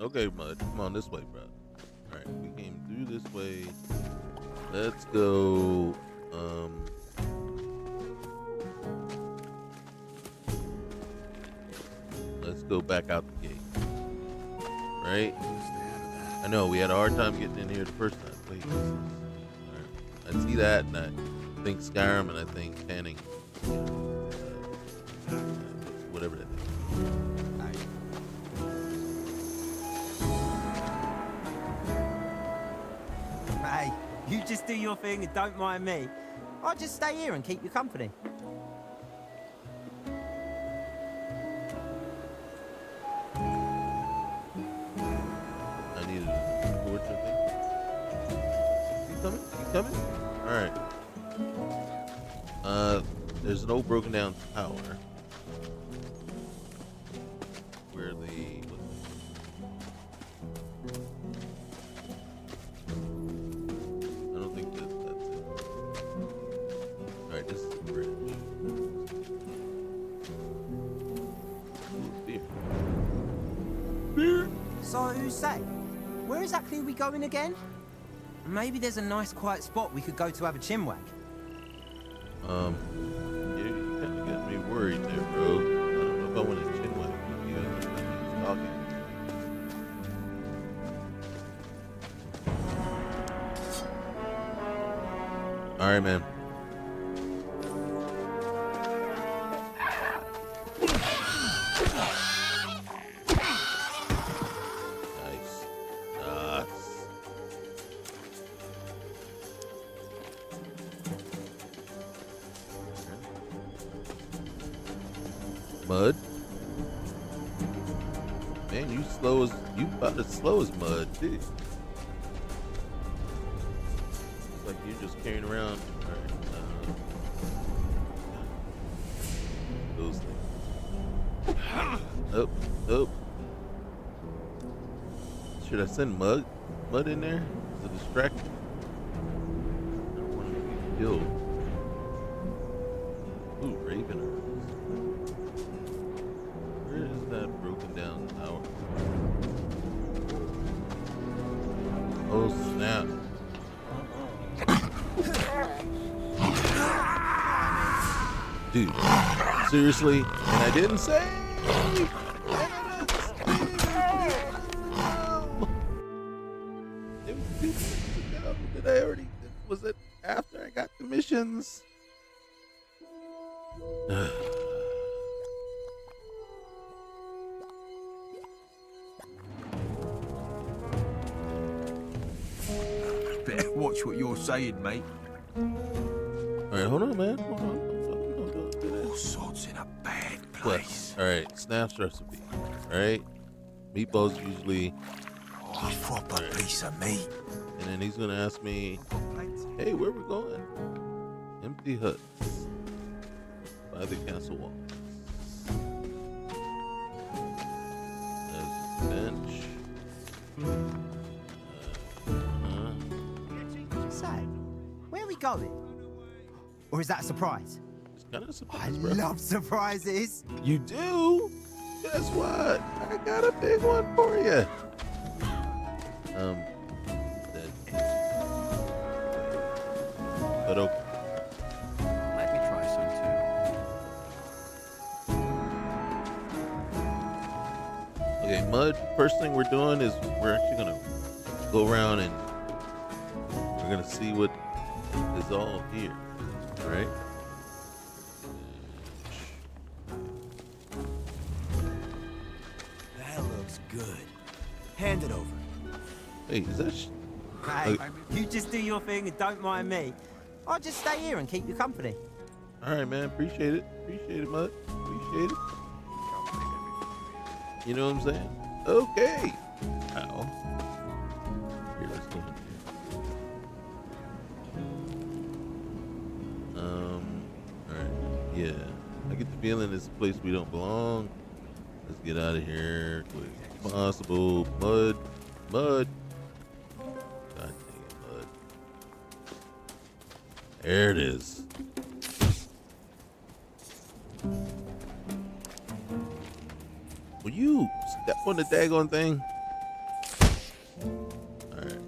Okay, Mud, come on this way, bro. All right, we came through this way. Let's go. Let's go back out the gate. Right? I know we had a hard time getting in here the first time. Wait. All right. I see that, and I think Skyrim, and I think Tanning. Whatever that is. Hey, you just do your thing and don't mind me. I'll just stay here and keep you company. I needed a torch, I think. You coming? All right. There's an old broken down tower where I don't think that's it. All right, this is the bridge. Ooh, beer. So, say, where exactly are we going again? Maybe there's a nice quiet spot we could go to have a chinwag. Yeah, you kind of got me worried there, bro. I don't know if I want to chinwag with you as he's talking. All right, man. Mud. Man, you about as slow as Mud, dude. It's like you're just carrying around those things. Oh, oh. Should I send Mud in there as a distraction? I don't want him to get killed. Ooh, Raven Earls. Where is that broken down tower? Oh snap. Dude, seriously? And I didn't say. It was 2 minutes ago. Did I already? Was it after I got the missions? Better watch what you're saying, mate. Alright, hold on, man. Hold on. All sorts in a bad place. Alright, Snap's recipe. Alright. Meatballs usually. Oh, a proper piece of meat. And then he's gonna ask me, hey, where we going? Empty huts by the castle wall. There's a bench. So, where are we going? Or is that a surprise? It's kind of a surprise, I bro. love surprises. You do? Guess what? I got a big one for you. But okay. Let me try some too. Okay, Mud, first thing we're doing is we're actually gonna go around and we're gonna see what is all here, right? That looks good. Hand it over. Hey, is that Hey, you just do your thing and don't mind me. I'll just stay here and keep you company. all right, man? Appreciate it, Mud. Appreciate it. You know what I'm saying? Okay. Ow. Here, let's go in here. All right. Yeah, I get the feeling it's a place we don't belong. Let's get out of here quick as possible. Mud. God dang it, Mud. There it is. Will you step on the daggone thing? Alright.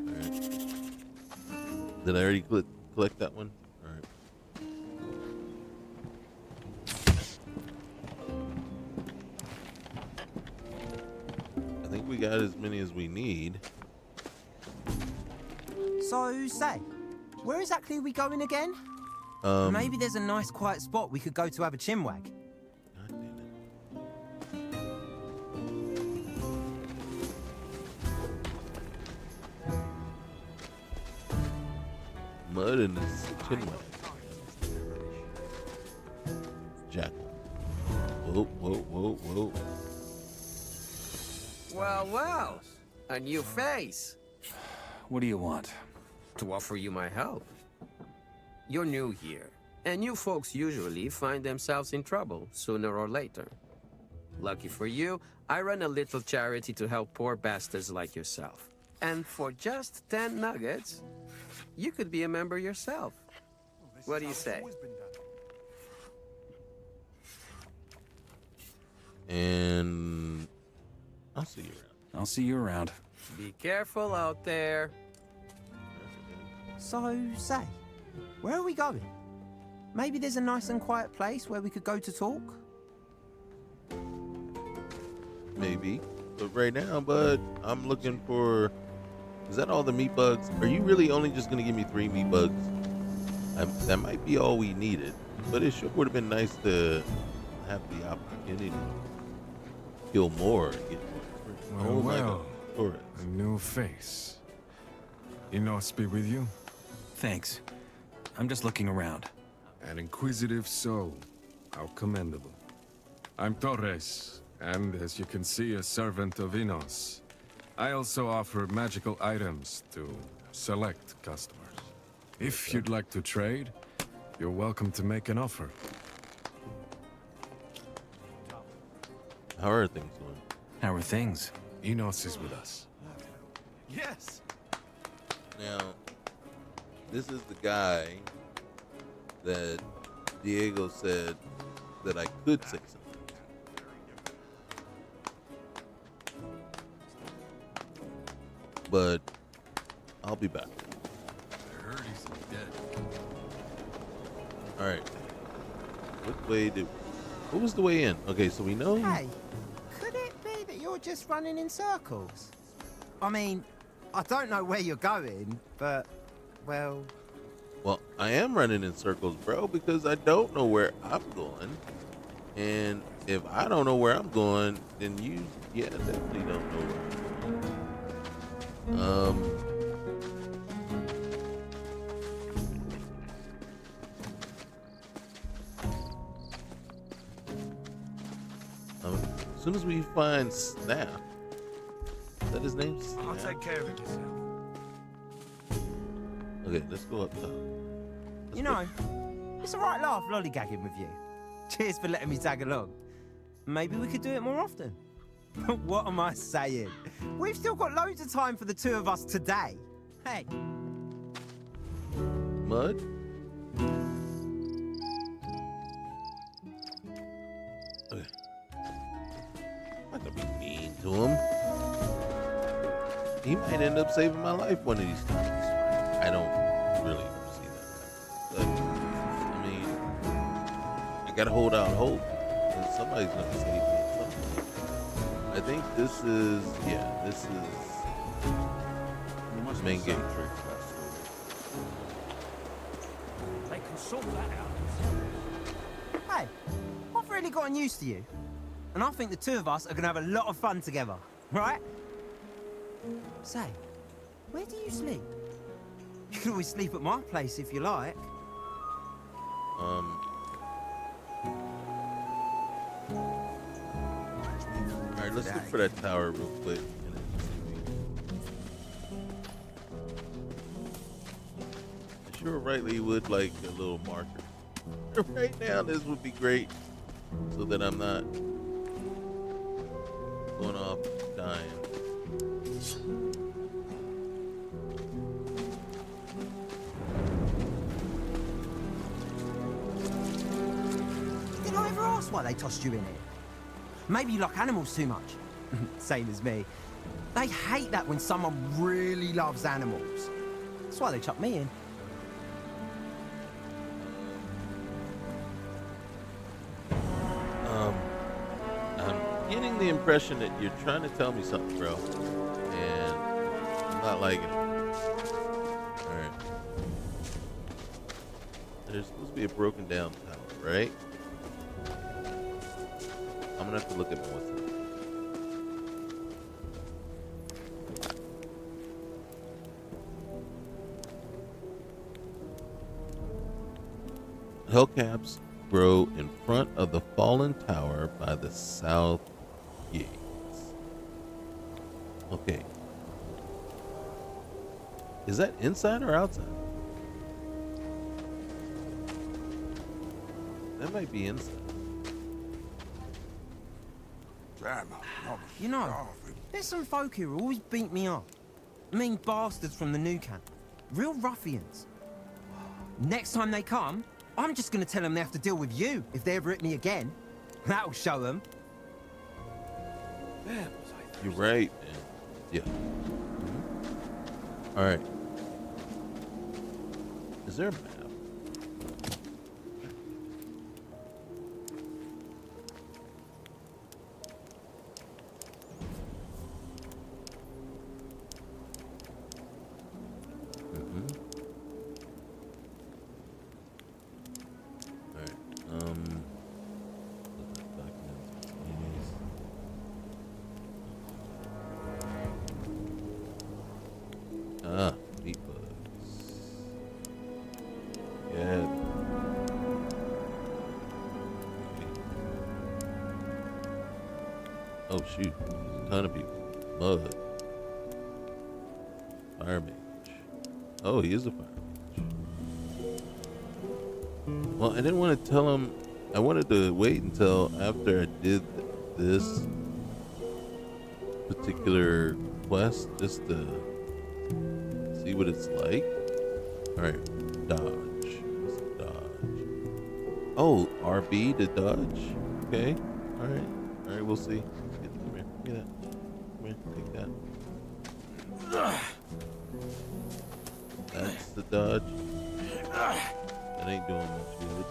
Alright. Did I already collect that one? Alright. I think we got as many as we need. So, say, where exactly are we going again? Maybe there's a nice quiet spot we could go to have a chinwag. God damn it. Mud and his chinwag. Jackal. Whoa. Well, a new face. What do you want? To offer you my help. You're new here, and new folks usually find themselves in trouble sooner or later. Lucky for you, I run a little charity to help poor bastards like yourself. And for just 10 nuggets, you could be a member yourself. What do you say? And I'll see you around. I'll see you around. Be careful out there. So, say, where are we going? Maybe there's a nice and quiet place where we could go to talk? Maybe. But right now, bud, I'm looking for... Is that all the meat bugs? Are you really only just going to give me 3 meat bugs? That might be all we needed. But it sure would have been nice to have the opportunity to kill more and get more experience. Oh my God. Torres. A new face. Enos be with you? Thanks. I'm just looking around. An inquisitive soul. How commendable. I'm Torres, and as you can see, a servant of Enos. I also offer magical items to select customers. If you'd like to trade, you're welcome to make an offer. How are things going? How are things? Enos is with us. Yes. Now, this is the guy that Diego said that I could say something. But I'll be back. I heard he's dead. All right. What was the way in? Okay, so we know. Hey, could it be that you're just running in circles? I mean, I don't know where you're going, but, well... Well, I am running in circles, bro, because I don't know where I'm going. And if I don't know where I'm going, then you, definitely don't know where I'm going. As soon as we find Snap, is that his name? Snap? I'll take care of it yourself. Okay, let's go up top. You know, it's a right laugh lollygagging with you. Cheers for letting me tag along. Maybe we could do it more often. What am I saying? We've still got loads of time for the two of us today. Hey. Mud? Okay. I'm not gonna be mean to him. He might end up saving my life one of these times. I don't really see that. But, I mean, I gotta hold out hope. And somebody's gonna save me at some point. I think this is the main game. They can sort that out. Hey, I've really gotten used to you. And I think the two of us are going to have a lot of fun together, right? Say, where do you sleep? You can always sleep at my place if you like. Alright, let's look for that tower real quick. I sure rightly would like a little marker. Right now, this would be great. So that I'm not going off dying. Did I ever ask why they tossed you in here? Maybe you like animals too much. Same as me. They hate that when someone really loves animals. That's why they chucked me in. I'm getting the impression that you're trying to tell me something, bro. And I'm not liking it. Alright. There's supposed to be a broken down tower, right? I'm gonna have to look at what's in it. Hellcaps grow in front of the fallen tower by the south gates. Okay. Is that inside or outside? That might be inside. You know, there's some folk here who always beat me up. Mean bastards from the new camp. Real ruffians. Next time they come, I'm just gonna tell them they have to deal with you if they ever hit me again. That'll show them. You're right, man. Yeah. Mm-hmm. All right. Is there a map? Meat bugs. Yeah. Oh shoot, there's a ton of people. Mud. Fire mage. Oh, he is a fire mage. Well, I didn't want to tell him. I wanted to wait until after I did this particular quest just to see what it's like. All right, dodge. Let's dodge. Oh, RB to dodge. Okay. All right. All right. We'll see. Come here. Give me that. Come here. Take that. That's the dodge. That ain't doing much good.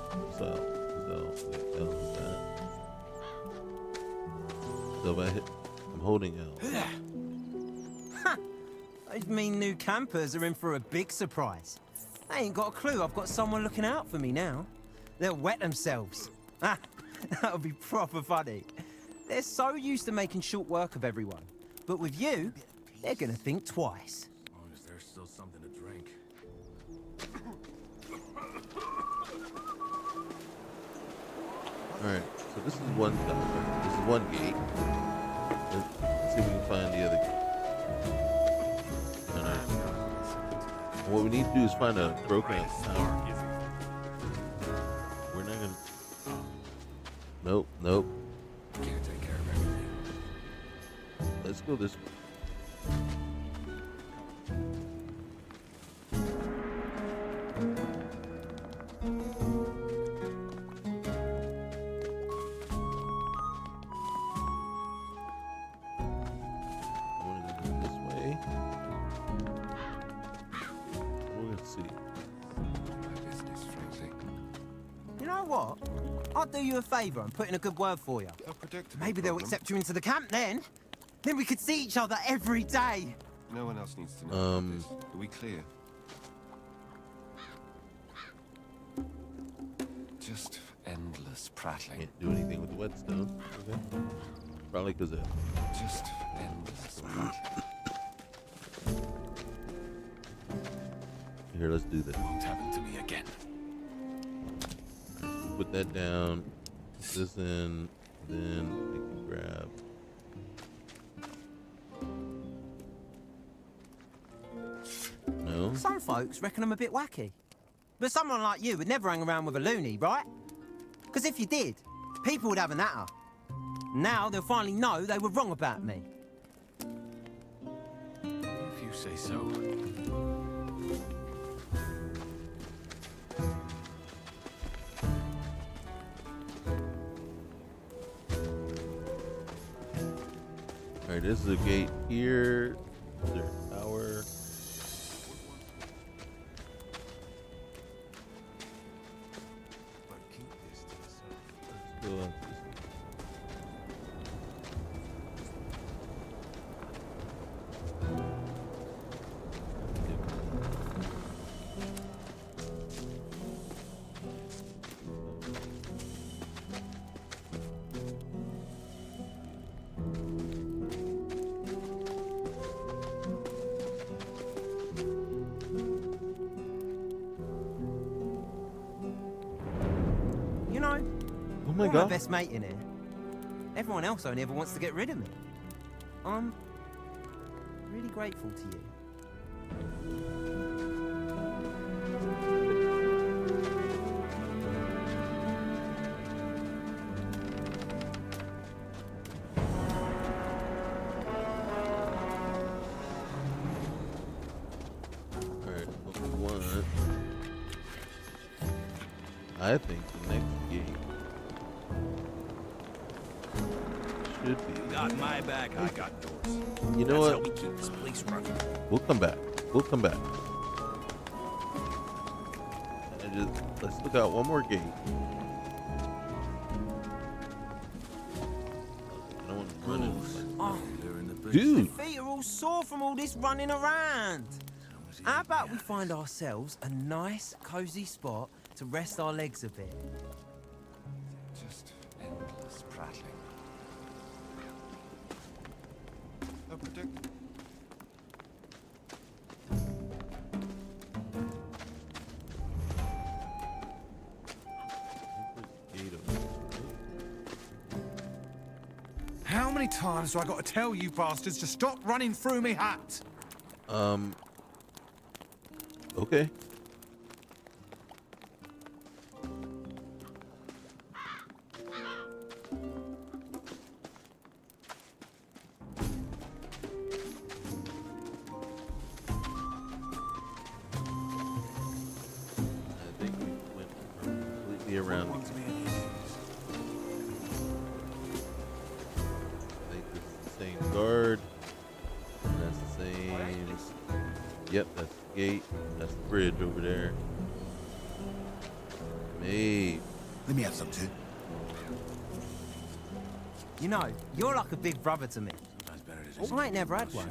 So if I hit, I'm holding L. Those mean new campers are in for a big surprise. They ain't got a clue I've got someone looking out for me now. They'll wet themselves. That'll be proper funny. They're so used to making short work of everyone. But with you, they're gonna think twice. As long as there's still something to drink. Alright, so this is one time. This is one gate. Let's see if we can find the other gate. Alright. What we need to do is find a broken tower. We're not gonna. Nope, nope. Can't take care of everything. Let's go this way. I'll do you a favor and put in a good word for you. Maybe they'll accept you into the camp then. Then we could see each other every day. No one else needs to know about this. Are we clear? Just endless prattling. Can't do anything with the whetstone. Okay. Probably because of just endless prattling. Here, let's do this. Won't happen to me again. Put that down, put this in, then we can grab. No? Some folks reckon I'm a bit wacky. But someone like you would never hang around with a loony, right? Because if you did, people would have an natter. Now they'll finally know they were wrong about me. If you say so. Alright, this is a gate here. Is there a tower? Let's go on this. Oh my God. God. My best mate in here. Everyone else only ever wants to get rid of me. I'm really grateful to you. Alright, what we want. I think the next gate should be. You got my back, I got yours. You know That's what? how we keep this place running. We'll come back. We'll come back. Let's look out one more gate. I don't want to run in. Oh, Dude. my feet are all sore from all this running around. How about we find ourselves a nice, cozy spot to rest our legs a bit? Just endless prattling. No predict. How many times do I got to tell you bastards to stop running through me hat? Okay. Yep, that's the gate. That's the bridge over there. Hey. Let me have some too. You know, you're like a big brother to me. I ain't never had one.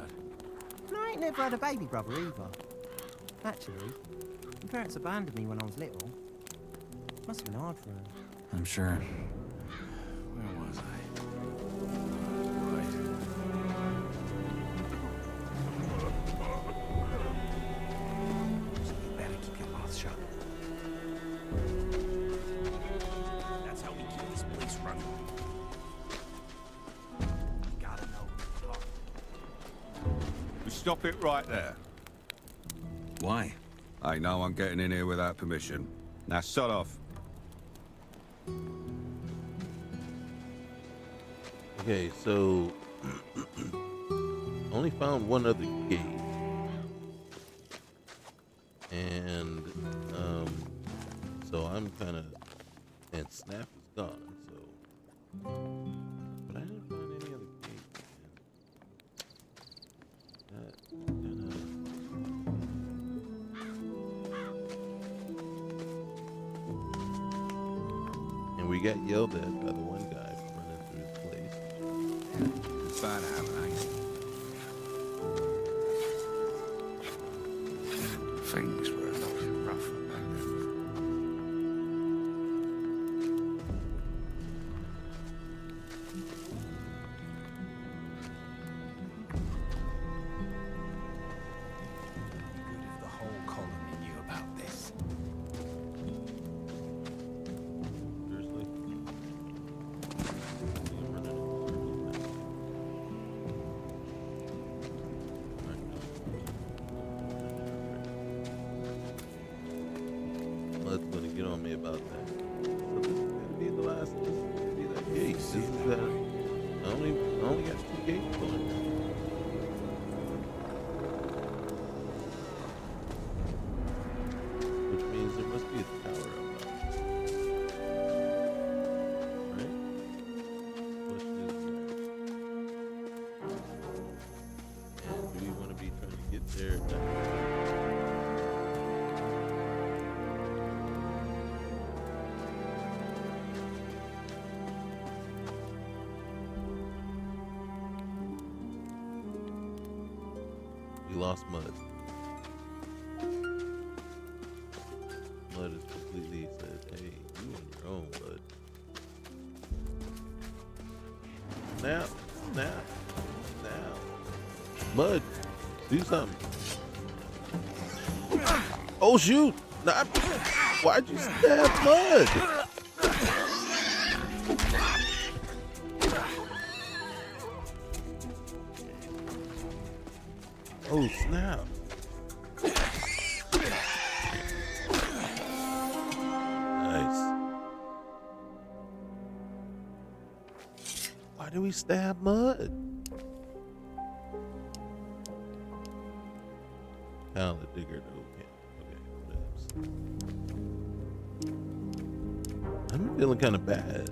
And I ain't never had a baby brother either. Actually, my parents abandoned me when I was little. Must have been hard for them. I'm sure. Where was I? You better keep your mouth shut. That's how we keep this place running. You gotta know who to talk to. We stop it right there. Why? I know I'm getting in here without permission. Now shut off. Okay, so only found one other gate, and so I'm kind of, and Snap is gone. So, but I didn't find any other gates. And we got yelled at by the one guy for running through his place. Bad habit, Things were a lot rougher back then. Good if the whole colony knew about this. Seriously? Mud's gonna get on me about that. So this is gonna be the last. This is gonna be that gate. This is that. I only got 2 gates going. Which means there must be a tower up top. Right? Question is, and do we want to be trying to get there? We lost Mud. Mud is completely said, hey, you on your own, Bud. Snap, snap, snap. Mud, do something. Oh shoot! Nah, why'd you stab Mud? Oh snap! Nice. Why do we stab Mud? Talent digger, okay, whatevs. I'm feeling kind of bad.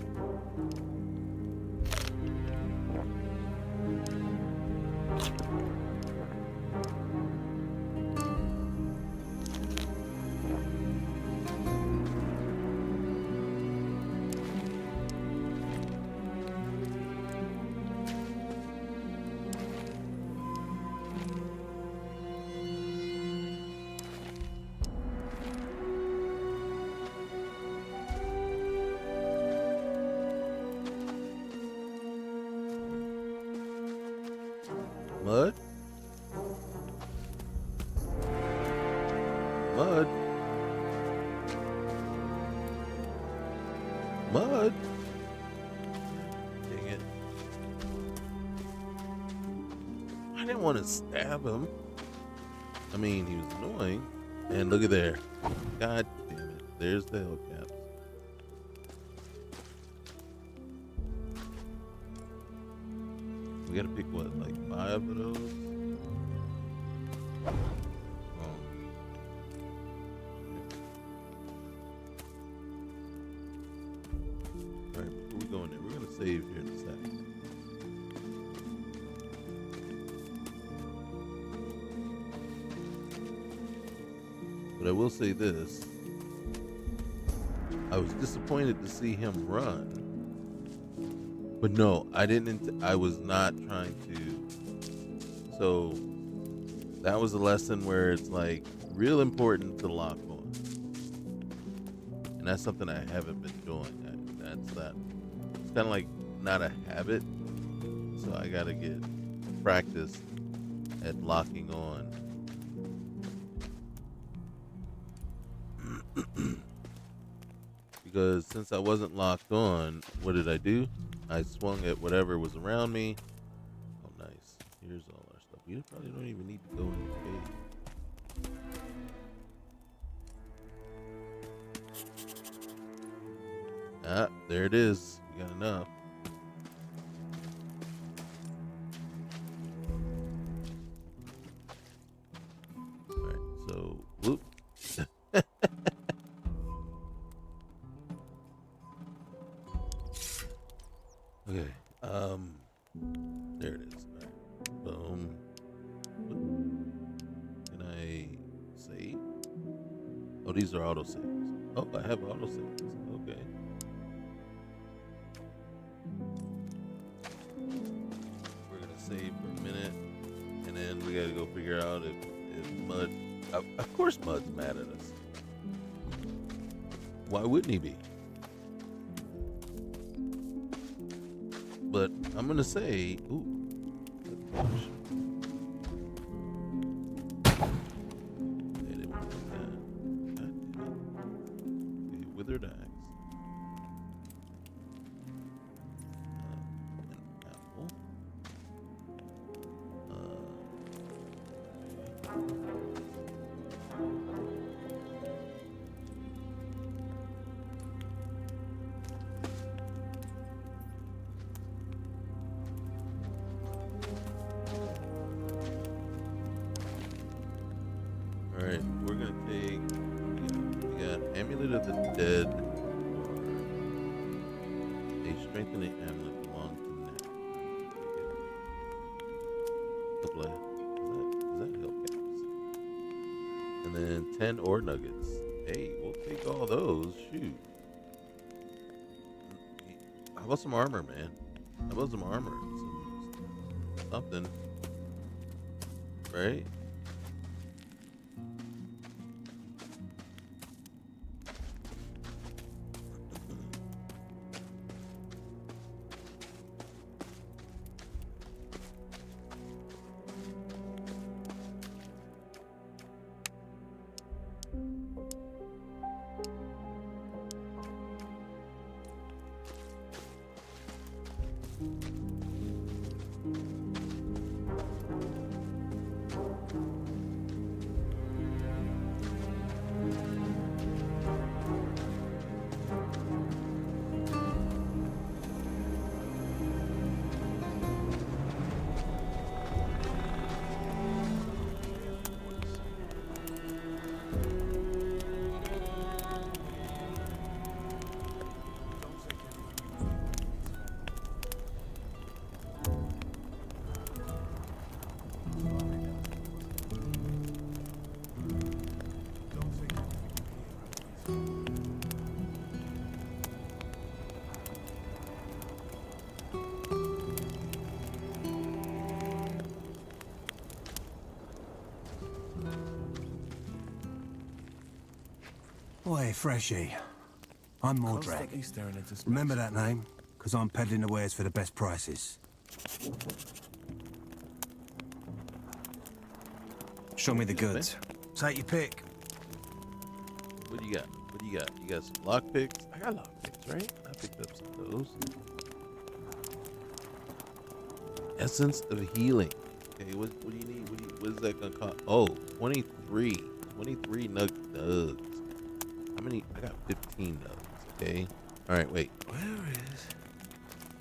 Mud? Mud? Mud? Dang it. I didn't want to stab him. I mean, he was annoying. And look at there. God damn it. There's the hellcaps. We gotta pick what, like 5 of those? Alright, before we go in there, we're gonna save here in a second. But I will say this. I was disappointed to see him run. But no, I didn't. I was not trying to. So that was a lesson where it's like real important to lock on. And that's something I haven't been doing. That's that. It's kind of like not a habit. So I got to get practice at locking on. Because since I wasn't locked on, what did I do? I swung at whatever was around me. Oh, nice. Here's all our stuff. We probably don't even need to go in the cave. Ah, there it is. We got enough. Alright, so, whoop. Okay, there it is. All right. Boom. Can I save? Oh, these are auto saves. Oh, I have auto saves. Okay. We're gonna save for a minute, and then we gotta go figure out if Mud. Of course, Mud's mad at us. Why wouldn't he be? But I'm gonna say, ooh, gosh. They didn't want that. God damn it. Okay, withered axe. An apple. Alright, we're gonna take, we got Amulet of the Dead, or a strengthening amulet belongs to Nat. Couple of, is that hill caps? And then 10 ore nuggets. Hey, we'll take all those, shoot. How about some armor, man? How about some armor? Something. Right? Oi, Freshie. I'm Mordred. Remember that name? Because I'm peddling the wares for the best prices. Show me the goods. Take your pick. What do you got? What do you got? You got some lockpicks? I got lockpicks, right? I picked up some of those. Essence of healing. Okay, what do you need? What is that gonna cost? Oh, 23. 23 nugs. How many? I got 15 nugs, okay? Alright, wait. Where is...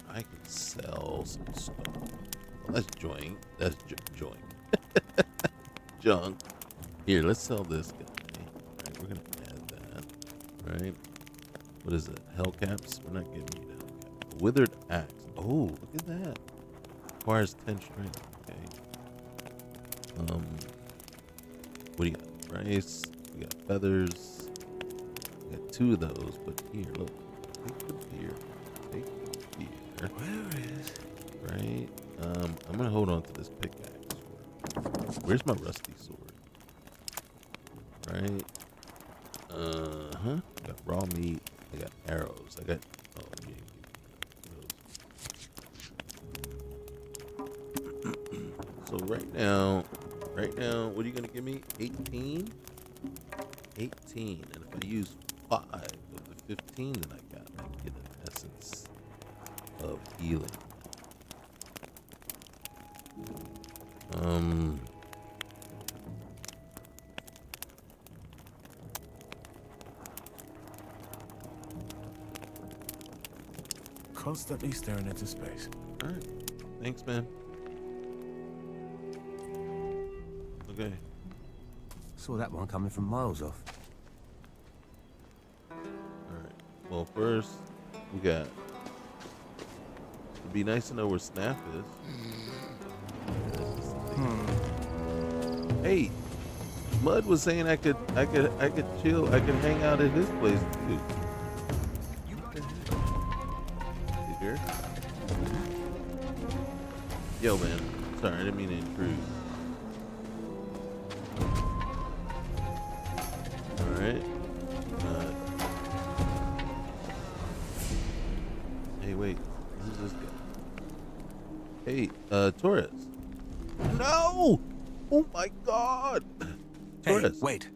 I can sell some stuff. Well, that's joint. That's joint. Junk. Here, let's sell this guy. Alright, we're gonna add that. Alright. What is it? Hellcaps? We're not giving you the hellcaps. A withered axe. Oh, look at that. Requires 10 strength. Okay. What do you got? Rice. We We got feathers. We got 2 of those, but here, look. Take the beer. Take the beer. Where is? Right. I'm gonna hold on to this pickaxe. Where's my rusty sword? Right. I got raw meat. I got arrows. I got. Oh, yeah. So right now, what are you gonna give me? 18. 18. And if I use 5 of the 15 that I got, I get an essence of healing. Constantly staring into space. All right. Thanks, man. Okay. Saw that one coming from miles off. All right. Well, first we got. It'd be nice to know where Snap is. Hey, Mud was saying I could chill. I could hang out at his place too. You here? Yo, man. Sorry, I didn't mean to intrude. All right. Hey, wait. Who's this guy? Hey, Torres. No! Oh my God! Torres. Hey, wait.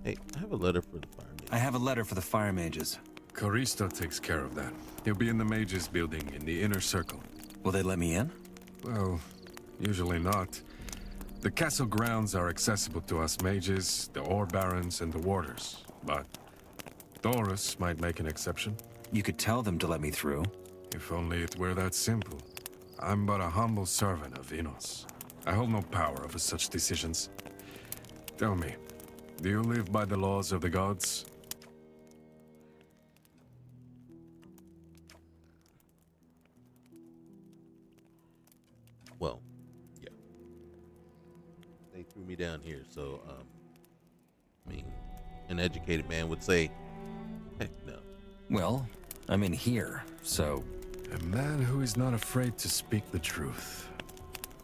Hey, I have a letter for the fire mage. I have a letter for the fire mages. Caristo takes care of that. He'll be in the mages building in the inner circle. Will they let me in? Well, usually not. The castle grounds are accessible to us mages, the ore barons, and the warders. But Taurus might make an exception. You could tell them to let me through. If only it were that simple. I'm but a humble servant of Inos. I hold no power over such decisions. Tell me, do you live by the laws of the gods? Well, yeah. They threw me down here, so, I mean, an educated man would say, heck no. Well, I'm in here, so... A man who is not afraid to speak the truth.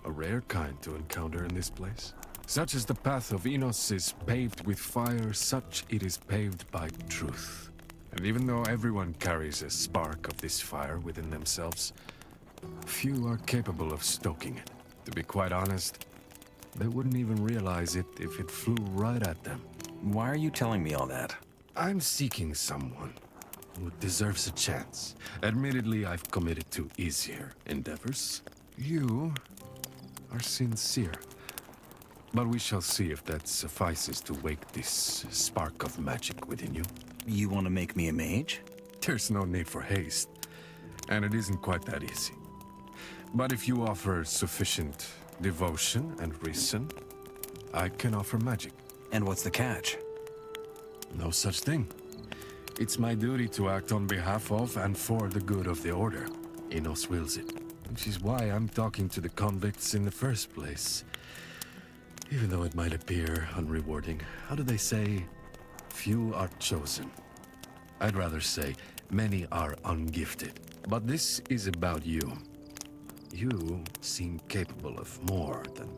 A rare kind to encounter in this place. Such as the path of Enos is paved with fire, such it is paved by truth. And even though everyone carries a spark of this fire within themselves, few are capable of stoking it. To be quite honest, they wouldn't even realize it if it flew right at them. Why are you telling me all that? I'm seeking someone who deserves a chance. Admittedly, I've committed to easier endeavors. You are sincere. But we shall see if that suffices to wake this spark of magic within you. You want to make me a mage? There's no need for haste, and it isn't quite that easy. But if you offer sufficient devotion and reason, I can offer magic. And what's the catch? No such thing. It's my duty to act on behalf of and for the good of the Order. Enos wills it. Which is why I'm talking to the convicts in the first place. Even though it might appear unrewarding. How do they say? Few are chosen. I'd rather say many are ungifted. But this is about you. You seem capable of more than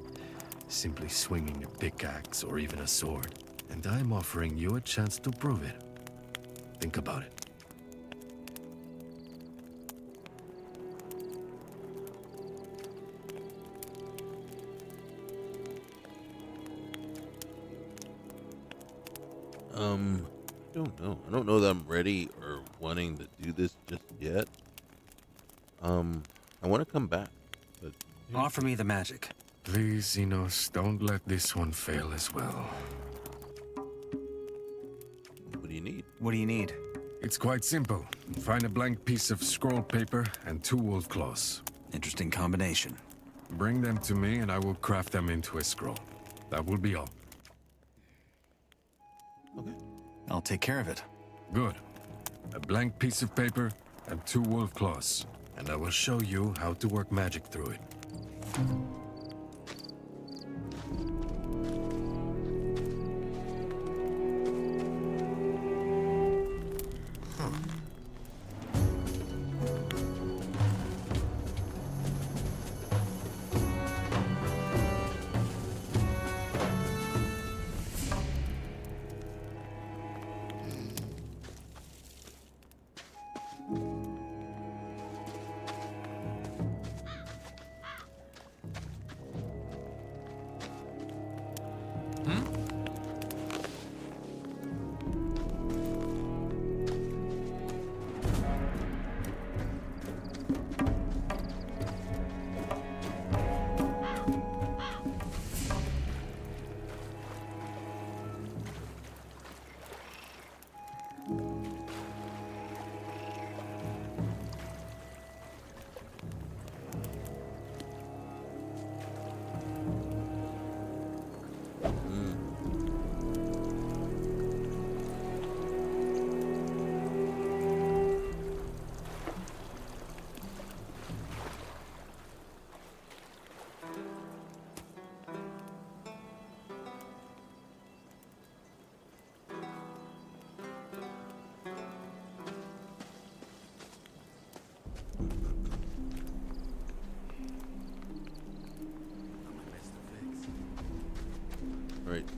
simply swinging a pickaxe or even a sword. And I'm offering you a chance to prove it. Think about it. I don't know. I don't know that I'm ready or wanting to do this just yet. I want to come back, but... Offer me the magic. Please, Enos, don't let this one fail as well. What do you need? What do you need? It's quite simple. Find a blank piece of scroll paper and 2 wolf claws. Interesting combination. Bring them to me and I will craft them into a scroll. That will be all. Okay. I'll take care of it. Good. A blank piece of paper and 2 wolf claws. And I will show you how to work magic through it.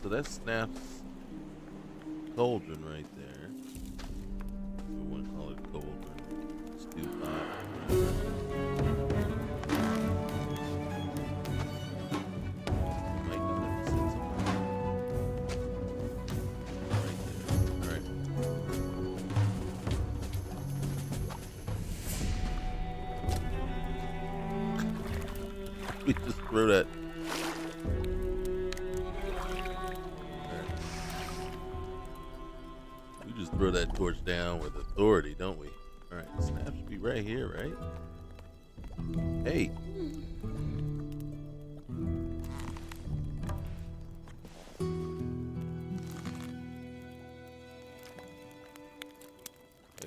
so that's Snap's cauldron right there. We want to call it cauldron. Stew pot. Might just have to set something right there. All right. We just throw that. We just throw that torch down with authority, don't we? All right, Snap should be right here, right? Hey.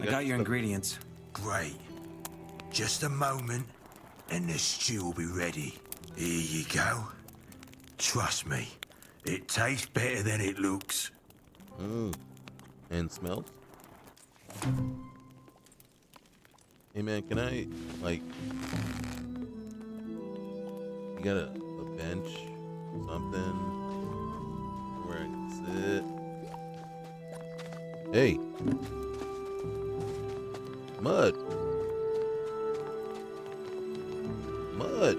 I got your ingredients. Great. Just a moment, and the stew will be ready. Here you go. Trust me, it tastes better than it looks. And smells. Hey man, can I, like, you got a bench, something, where I can sit? Hey. Mud. Mud.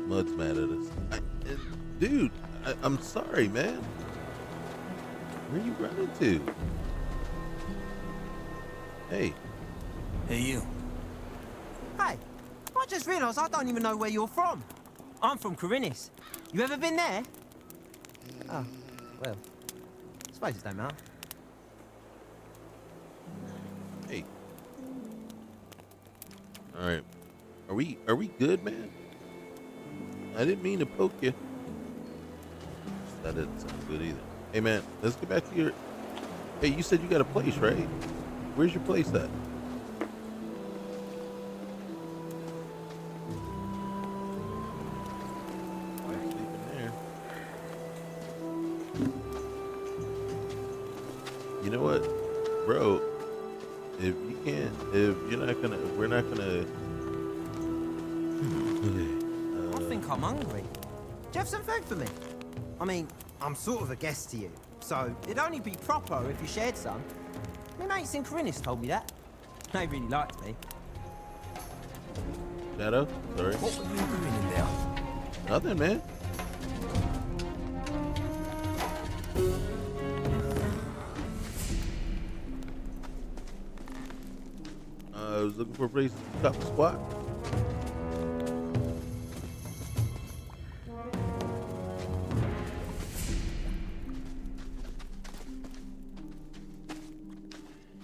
Mud's mad at us. Dude, I'm sorry, man. Where are you running to? Hey. Hey, you. Hey, I just realised I don't even know where you're from. I'm from Corinis. You ever been there? Oh, well, I suppose it don't matter. Hey. All right. Are we good, man? I didn't mean to poke you. That didn't sound good either. Hey, man, let's get back to your... Hey, you said you got a place, right? Where's your place at? You know what, bro? If you can't, if you're not gonna, we're not gonna. I think I'm hungry. Do you have some food for me? I mean, I'm sort of a guest to you, so it'd only be proper if you shared some. My mates in Corinis told me that. They really liked me. Shadow, sorry. What were you doing in there? Nothing, man. I was looking for a place to stop the squat.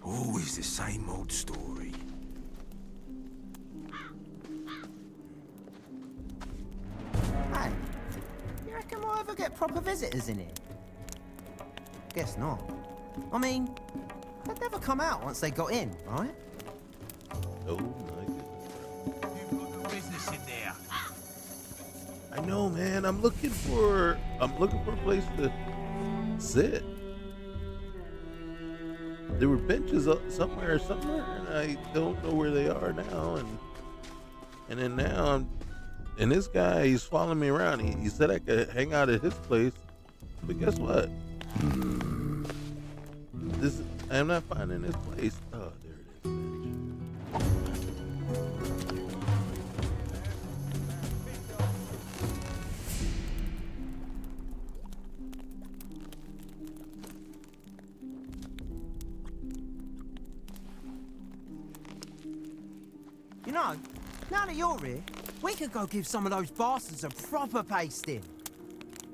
Always the same old story. Hey, you reckon we'll ever get proper visitors in here? Guess not. I mean, they'd never come out once they got in, right? Oh my goodness. You've got no business in there. I know, man. I'm looking for a place to sit. There were benches up somewhere, and I don't know where they are now. And then now and this guy, he's following me around. He said I could hang out at his place, but guess what? I'm not finding this place. Oh, there it is. You know, now that you're here, we could go give some of those bastards a proper pasting.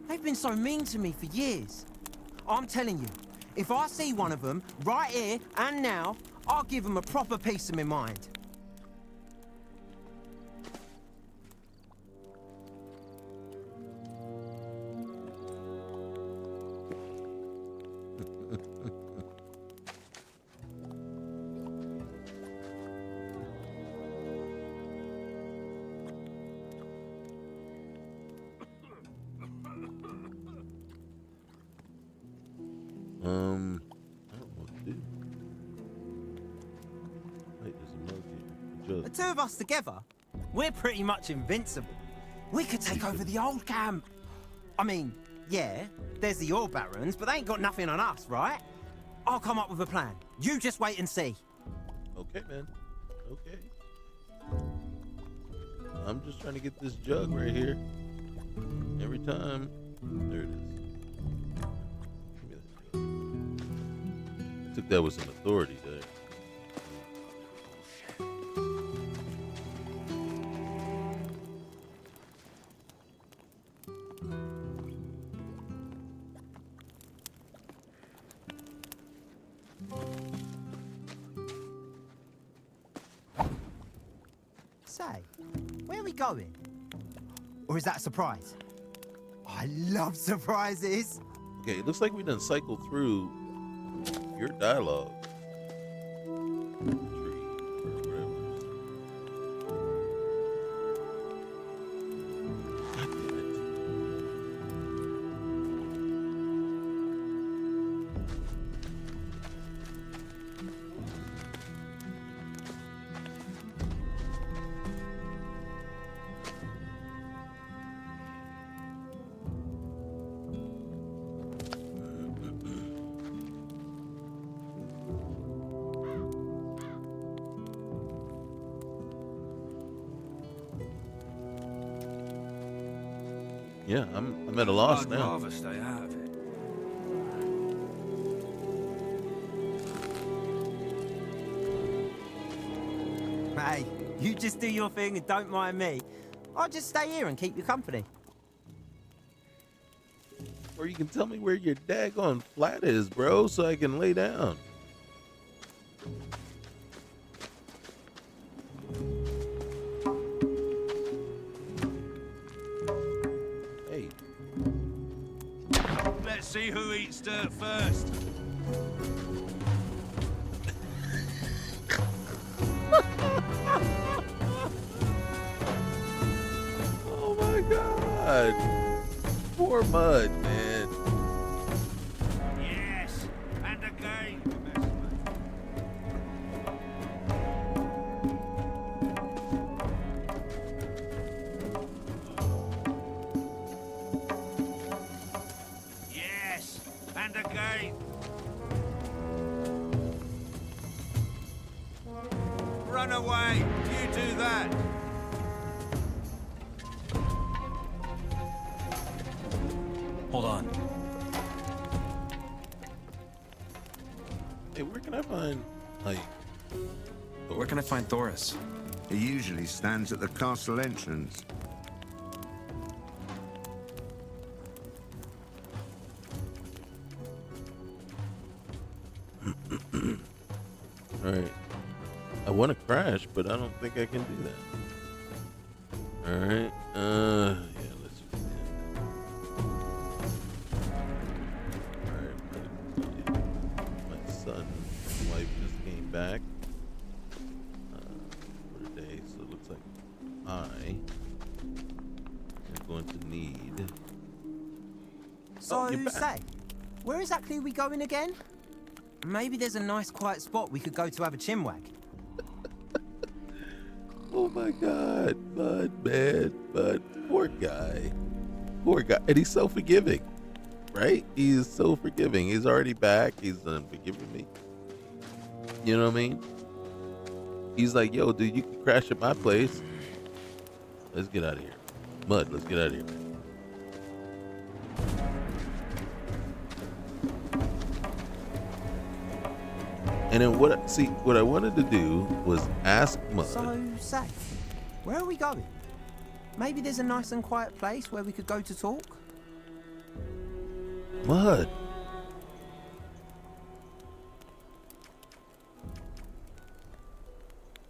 They've been so mean to me for years. I'm telling you, if I see one of them right here and now, I'll give them a proper piece of my mind. I don't know what to do. Wait, there's a mug here. A The jug. two of us together, we're pretty much invincible. We could take over the old camp. I mean, yeah, there's the oil barons, but they ain't got nothing on us, right? I'll come up with a plan. You just wait and see. Okay, man. Okay. I'm just trying to get this jug right here. Every time. There it is. Give me that jug. I took that with some authority there. Say, where are we going? Or is that a surprise? I love surprises. Okay, it looks like we done cycled through your dialogue. Yeah, I'm at a loss I'd now. rather stay out of it. Hey, you just do your thing and don't mind me. I'll just stay here and keep you company. Or you can tell me where your daggone flat is, bro, so I can lay down. Hey. Let's see who eats dirt first. Oh my God. Poor Mud, man. Yes, and again. Yes, and again. Run away. You do that. Hold on. Hey, where can I find, like... Where can I find Thoris? He usually stands at the castle entrance. Alright. I want to crash, but I don't think I can do that. Alright. Yeah, let's just end. Alright, my son and wife just came back for the day, so it looks like I am going to need... So, you're back. say, where exactly are we going again? Maybe there's a nice quiet spot we could go to have a chinwag. Oh my God, Bud, man, Bud, poor guy. Poor guy. And he's so forgiving, right? He's so forgiving. He's already back. He's forgiving me. You know what I mean? He's like, yo, dude, you can crash at my place. Let's get out of here. Mud, let's get out of here, man. And then what I wanted to do was ask Mud. So, say, where are we going? Maybe there's a nice and quiet place where we could go to talk? Mud.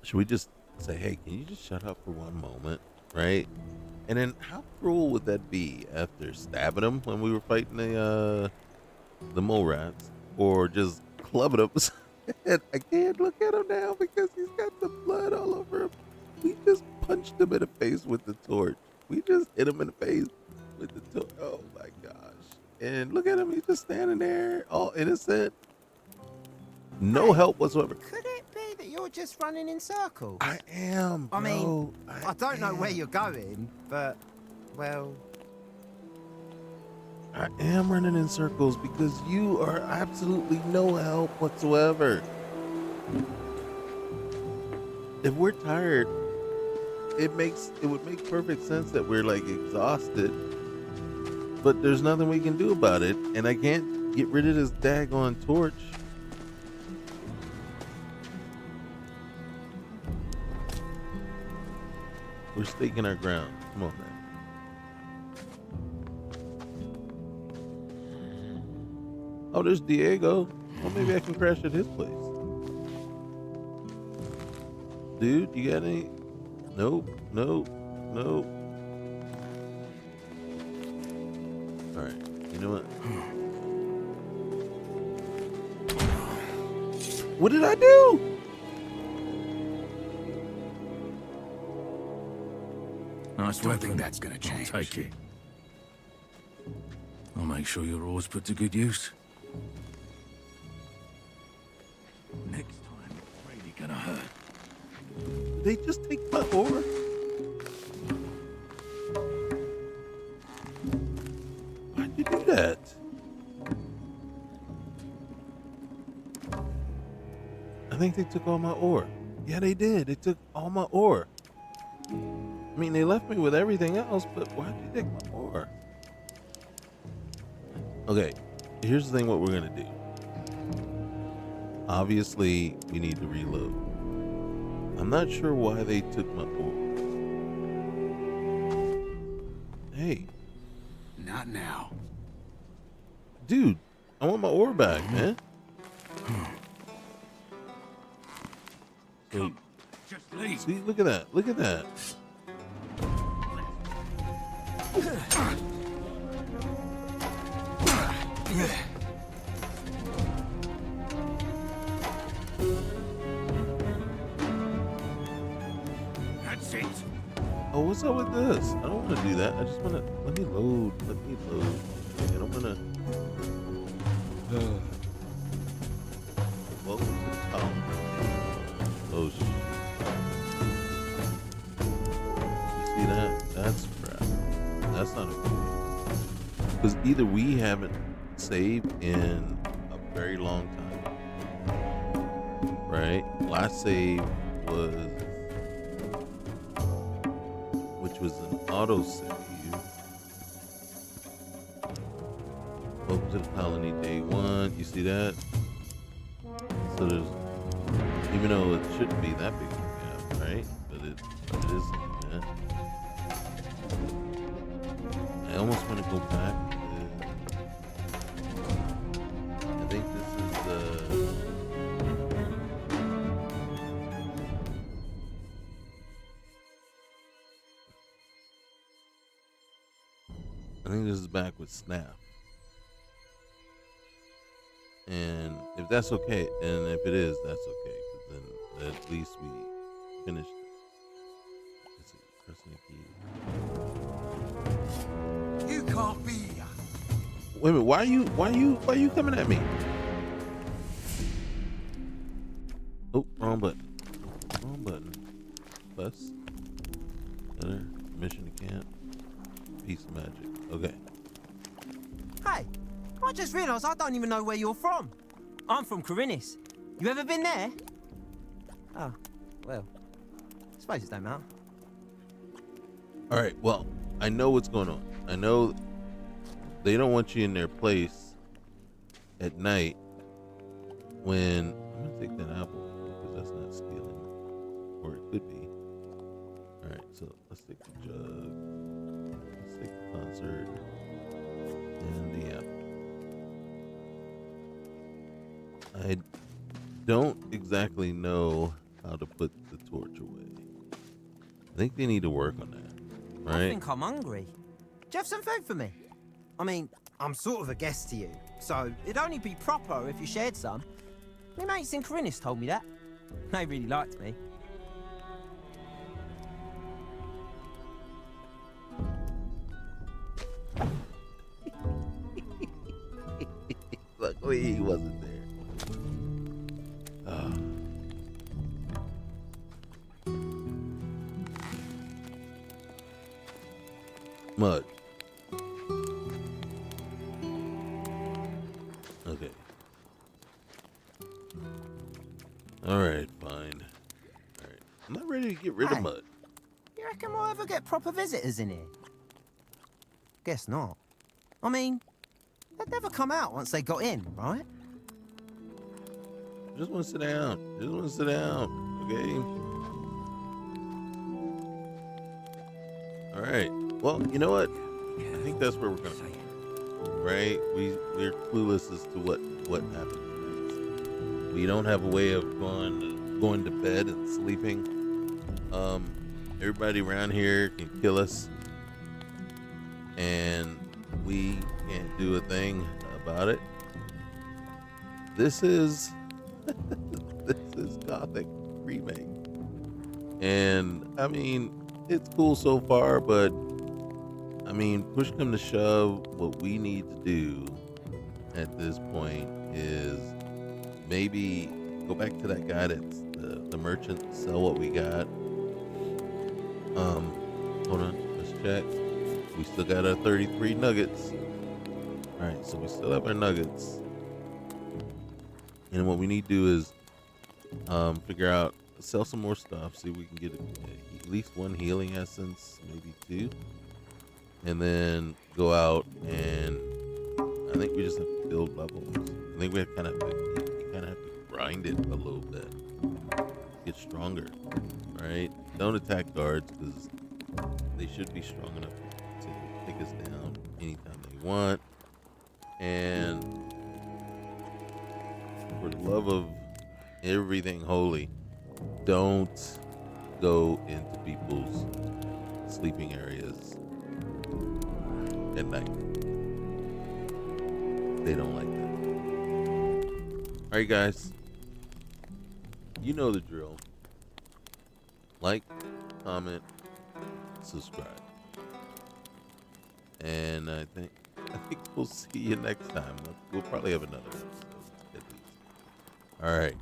Should we just say, hey, can you just shut up for one moment, right? And then how cruel would that be after stabbing him when we were fighting the mole rats, or just clubbing him? And I can't look at him now because he's got the blood all over him. We just punched him in the face with the torch. We just hit him in the face with the torch. Oh my gosh. And look at him. He's just standing there, all innocent. No help whatsoever. Could it be that you're just running in circles? I am. I mean, bro. I don't know where you're going, but well... I am running in circles because you are absolutely no help whatsoever. If we're tired, it would make perfect sense that we're like exhausted. But there's nothing we can do about it, and I can't get rid of this daggone torch. We're staking our ground. Come on, man. Oh, there's Diego. Well, maybe I can crash at his place. Dude, you got any? Nope, nope, nope. All right, you know what? What did I do? Nice one. I think that's gonna change. I'll take it. I'll make sure your ore's put to good use. Next time, it's really gonna hurt. They just take my ore. Why'd you do that? I think they took all my ore. Yeah, they did. They took all my ore. I mean, they left me with everything else, but why'd you take my ore? Okay, here's the thing what we're gonna do. Obviously, we need to reload. I'm not sure why they took my ore. Hey. Not now. Dude, I want my ore back, man. Wait. Just leave. See, look at that. Look at that. That's it. Oh, what's up with this? I don't want to do that. I just want to let me load. Let me load. Okay, I don't want to. Welcome to the top. Oh shit! You see that? That's crap. That's not okay. Because either we haven't saved in a very long time, right? Last save was, which was an auto save. Welcome to the colony, day one. You see that? So there's, even though it shouldn't be that big of a gap, right? But it is. Yeah. I almost want to go back. I think this is I think this is back with Snap. And if that's okay, and if it is, that's okay, because then at least we finished it. Let's see, pressing the key. You can't be here. Wait a minute, why are you coming at me? Oh, wrong button. Wrong button. Plus. Enter. Mission to camp. Piece of magic. Okay. Hey, I just realised I don't even know where you're from. I'm from Corinis. You ever been there? Oh, well, I suppose it don't matter. All right, well, I know what's going on. I know they don't want you in their place at night when... I'm going to take that apple because that's not stealing. Or it could be. All right, so let's take the jug. Let's take the concert. And the apple. I don't exactly know how to put the torch away. I think they need to work on that, right? I think I'm hungry. Do you have some food for me? I mean, I'm sort of a guest to you, so it'd only be proper if you shared some. My mates in Corinis told me that. They really liked me. Luckily he wasn't there. Mud. Okay. Alright, fine. Alright. I'm not ready to get rid of Mud. You reckon we'll ever get proper visitors in here? Guess not. I mean, they'd never come out once they got in, right? Just want to sit down. Just want to sit down. Okay. Alright. Well, you know what? I think that's where we're gonna go. Right? We're clueless as to what happens next. We don't have a way of going to bed and sleeping. Everybody around here can kill us, and we can't do a thing about it. This is Gothic Remake, and I mean, it's cool so far, but I mean, push come to shove, what we need to do at this point is maybe go back to that guy that's the merchant, sell what we got. Hold on, let's check. We still got our 33 nuggets. All right, so we still have our nuggets. And what we need to do is figure out, sell some more stuff, see if we can get at least one healing essence, maybe two. And then go out and I think we just have to build levels. I think we have kind of have to grind it a little bit, get stronger, right? Don't attack guards because they should be strong enough to take us down anytime they want. And for the love of everything holy, don't go into people's sleeping areas at night. They don't like that. All right, guys. You know the drill. Like, comment, subscribe. And I think we'll see you next time. We'll probably have another episode at least. All right.